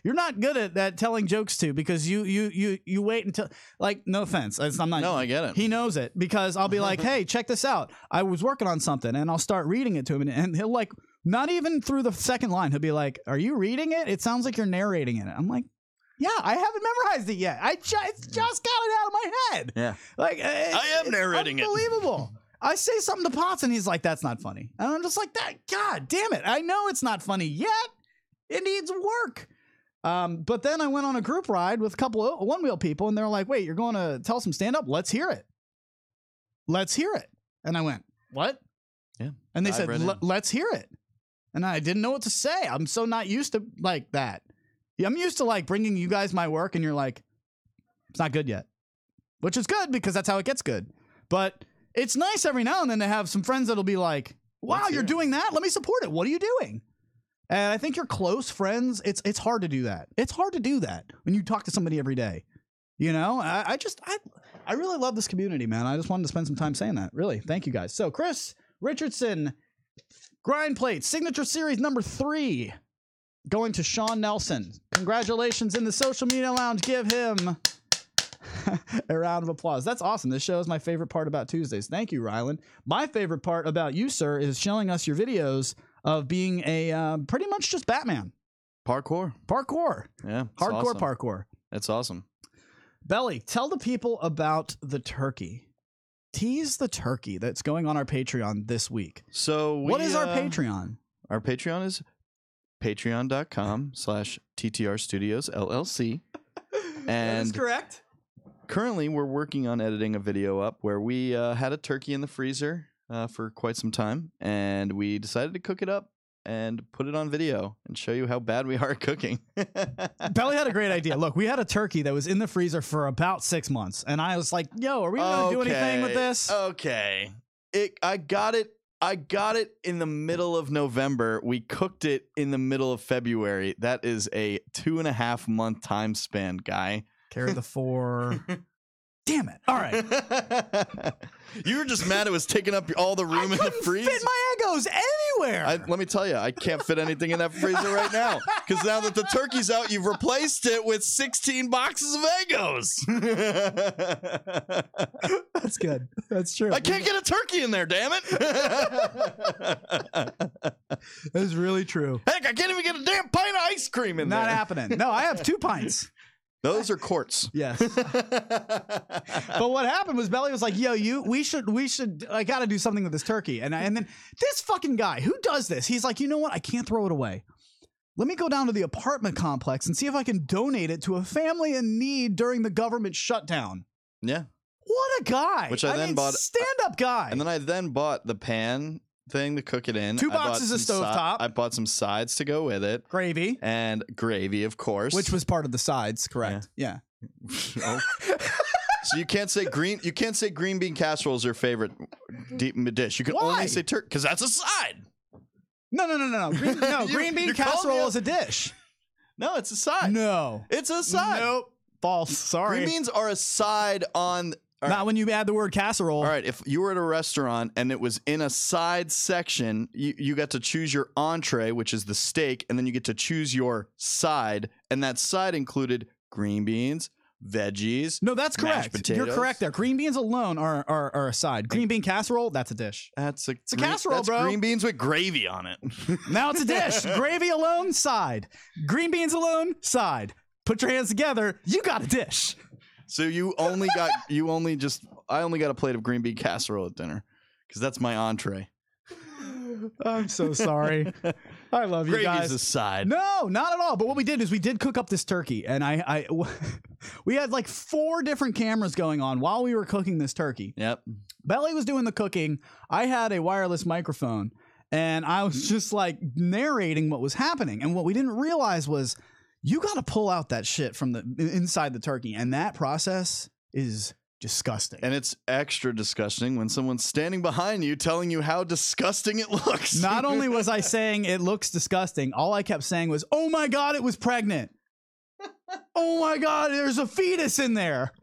you're not good at telling jokes to, because you wait until, like, no offense. I'm not. No, I get it. He knows it, because I'll be like, hey, check this out. I was working on something, and I'll start reading it to him, and he'll like, not even through the second line, he'll be like, are you reading it? It sounds like you're narrating it. I'm like, yeah, I haven't memorized it yet. I just got it out of my head. Yeah. Like, I am narrating it. Unbelievable. I say something to Potts and he's like, that's not funny. And I'm just like, God damn it. I know it's not funny yet. It needs work. But then I went on a group ride with a couple of one-wheel people, and they're like, wait, you're going to tell some stand-up? Let's hear it. Let's hear it. And I went, what? Yeah. And they said, let's hear it. And I didn't know what to say. I'm so not used to like that. I'm used to like bringing you guys my work, and you're like, it's not good yet, which is good because that's how it gets good. But it's nice every now and then to have some friends that'll be like, wow, you're doing that? Let me support it. What are you doing? And I think your close friends, it's hard to do that. It's hard to do that when you talk to somebody every day. You know, I really love this community, man. I just wanted to spend some time saying that. Really. Thank you guys. So Chris Richardson, Grind Plate, Signature Series number 3. Going to Sean Nelson. Congratulations in the social media lounge. Give him a round of applause. That's awesome. This show is my favorite part about Tuesdays. Thank you, Rylan. My favorite part about you, sir, is showing us your videos of being a pretty much just Batman. Parkour. Yeah. Hardcore awesome. Parkour. That's awesome. Belly, tell the people about the turkey. Tease the turkey that's going on our Patreon this week. So what is our Patreon? Our Patreon is patreon.com/TTR Studios LLC. And that is correct. Currently, we're working on editing a video up where we had a turkey in the freezer for quite some time, and we decided to cook it up and put it on video and show you how bad we are at cooking. Belly had a great idea. Look, we had a turkey that was in the freezer for about 6 months, and I was like, "Yo, are we going to do anything with this?" Okay, I got it in the middle of November. We cooked it in the middle of February. That is a 2.5 month time span, guy. Carry the 4. Damn it. All right. You were just mad it was taking up all the room in the freezer. Fit my Eggos anywhere. Let me tell you, I can't fit anything in that freezer right now. Because now that the turkey's out, you've replaced it with 16 boxes of Eggos. That's good. That's true. I can't get a turkey in there, damn it. That's really true. Heck, I can't even get a damn pint of ice cream in there. Not happening. No, I have 2 pints. Those are quarts. Yes. But what happened was Belly was like, "Yo, we should I got to do something with this turkey." And then this fucking guy who does this, he's like, "You know what? I can't throw it away. Let me go down to the apartment complex and see if I can donate it to a family in need during the government shutdown." Yeah. What a guy. Which I then bought stand-up guy. And then I bought the pan thing to cook it in. 2 boxes of stovetop. I bought some sides to go with it. Gravy. And gravy, of course. Which was part of the sides, correct? Yeah. Oh. So you can't say green bean casserole is your favorite dish. You can only say turkey because that's a side. No. Green bean casserole is a dish. No, it's a side. No. It's a side. Nope. False. Sorry. Green beans are a side on... Not when you add the word casserole. All right, if you were at a restaurant and it was in a side section, you got to choose your entree, which is the steak, and then you get to choose your side, and that side included green beans, veggies. No, that's correct. You're correct there. Green beans alone are a side. Green bean casserole, that's a dish. It's a casserole, that's bro. Green beans with gravy on it. Now it's a dish. Gravy alone, side. Green beans alone, side. Put your hands together, you got a dish. So I only got a plate of green bean casserole at dinner because that's my entree. I'm so sorry. I love you guys. Gravy's a side. No, not at all. But what we did is we did cook up this turkey, and we had like 4 different cameras going on while we were cooking this turkey. Yep. Belly was doing the cooking. I had a wireless microphone, and I was just like narrating what was happening. And what we didn't realize was you got to pull out that shit from the inside the turkey, and that process is disgusting. And it's extra disgusting when someone's standing behind you telling you how disgusting it looks. Not only was I saying it looks disgusting, all I kept saying was, "Oh my God, it was pregnant. Oh my God, there's a fetus in there."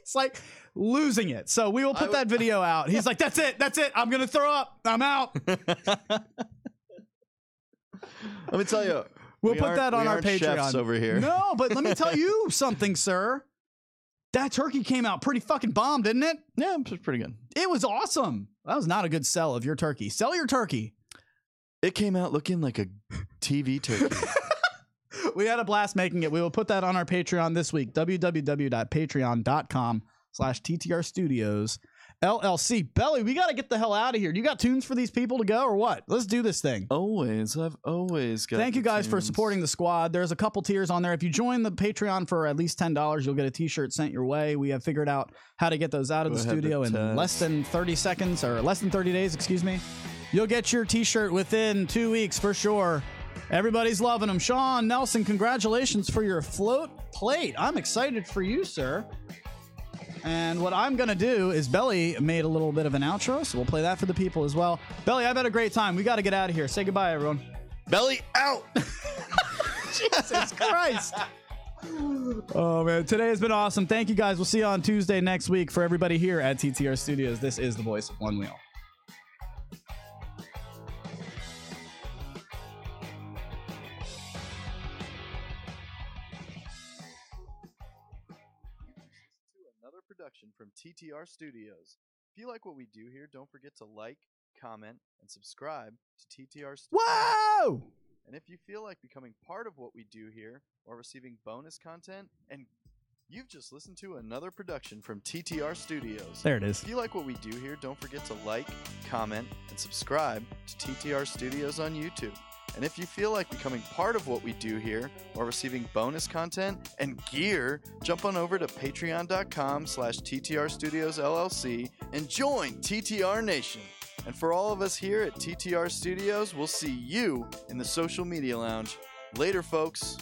It's like losing it. So we will put that video out. He's like, That's it. I'm going to throw up. I'm out. Let me tell you. We'll put that on our Patreon. Chefs over here. No, but let me tell you something, sir. That turkey came out pretty fucking bomb, didn't it? Yeah, it was pretty good. It was awesome. That was not a good sell of your turkey. Sell your turkey. It came out looking like a TV turkey. We had a blast making it. We will put that on our Patreon this week. www.patreon.com/TTR Studios LLC. Belly, we got to get the hell out of here. You got tunes for these people to go or what? Let's do this thing. Always. I've always got Thank you guys for supporting the squad. There's a couple tiers on there. If you join the Patreon for at least $10, you'll get a t-shirt sent your way. We have figured out how to get those out of the studio in less than 30 seconds or less than 30 days, excuse me. You'll get your t-shirt within 2 weeks for sure. Everybody's loving them. Sean Nelson, congratulations for your float plate. I'm excited for you, sir. And what I'm going to do is Belly made a little bit of an outro, so we'll play that for the people as well. Belly, I've had a great time. We got to get out of here. Say goodbye, everyone. Belly out. Jesus Christ. Oh, man. Today has been awesome. Thank you, guys. We'll see you on Tuesday next week. For everybody here at TTR Studios, this is the Voice of Onewheel. Production from TTR Studios. If you like what we do here, don't forget to like, comment, and subscribe to TTR Studios. Whoa! And if you feel like becoming part of what we do here or receiving bonus content, and you've just listened to another production from TTR Studios. There it is. If you like what we do here, don't forget to like, comment, and subscribe to TTR Studios on YouTube. And if you feel like becoming part of what we do here or receiving bonus content and gear, jump on over to patreon.com/TTR Studios LLC and join TTR Nation. And for all of us here at TTR Studios, we'll see you in the social media lounge. Later, folks.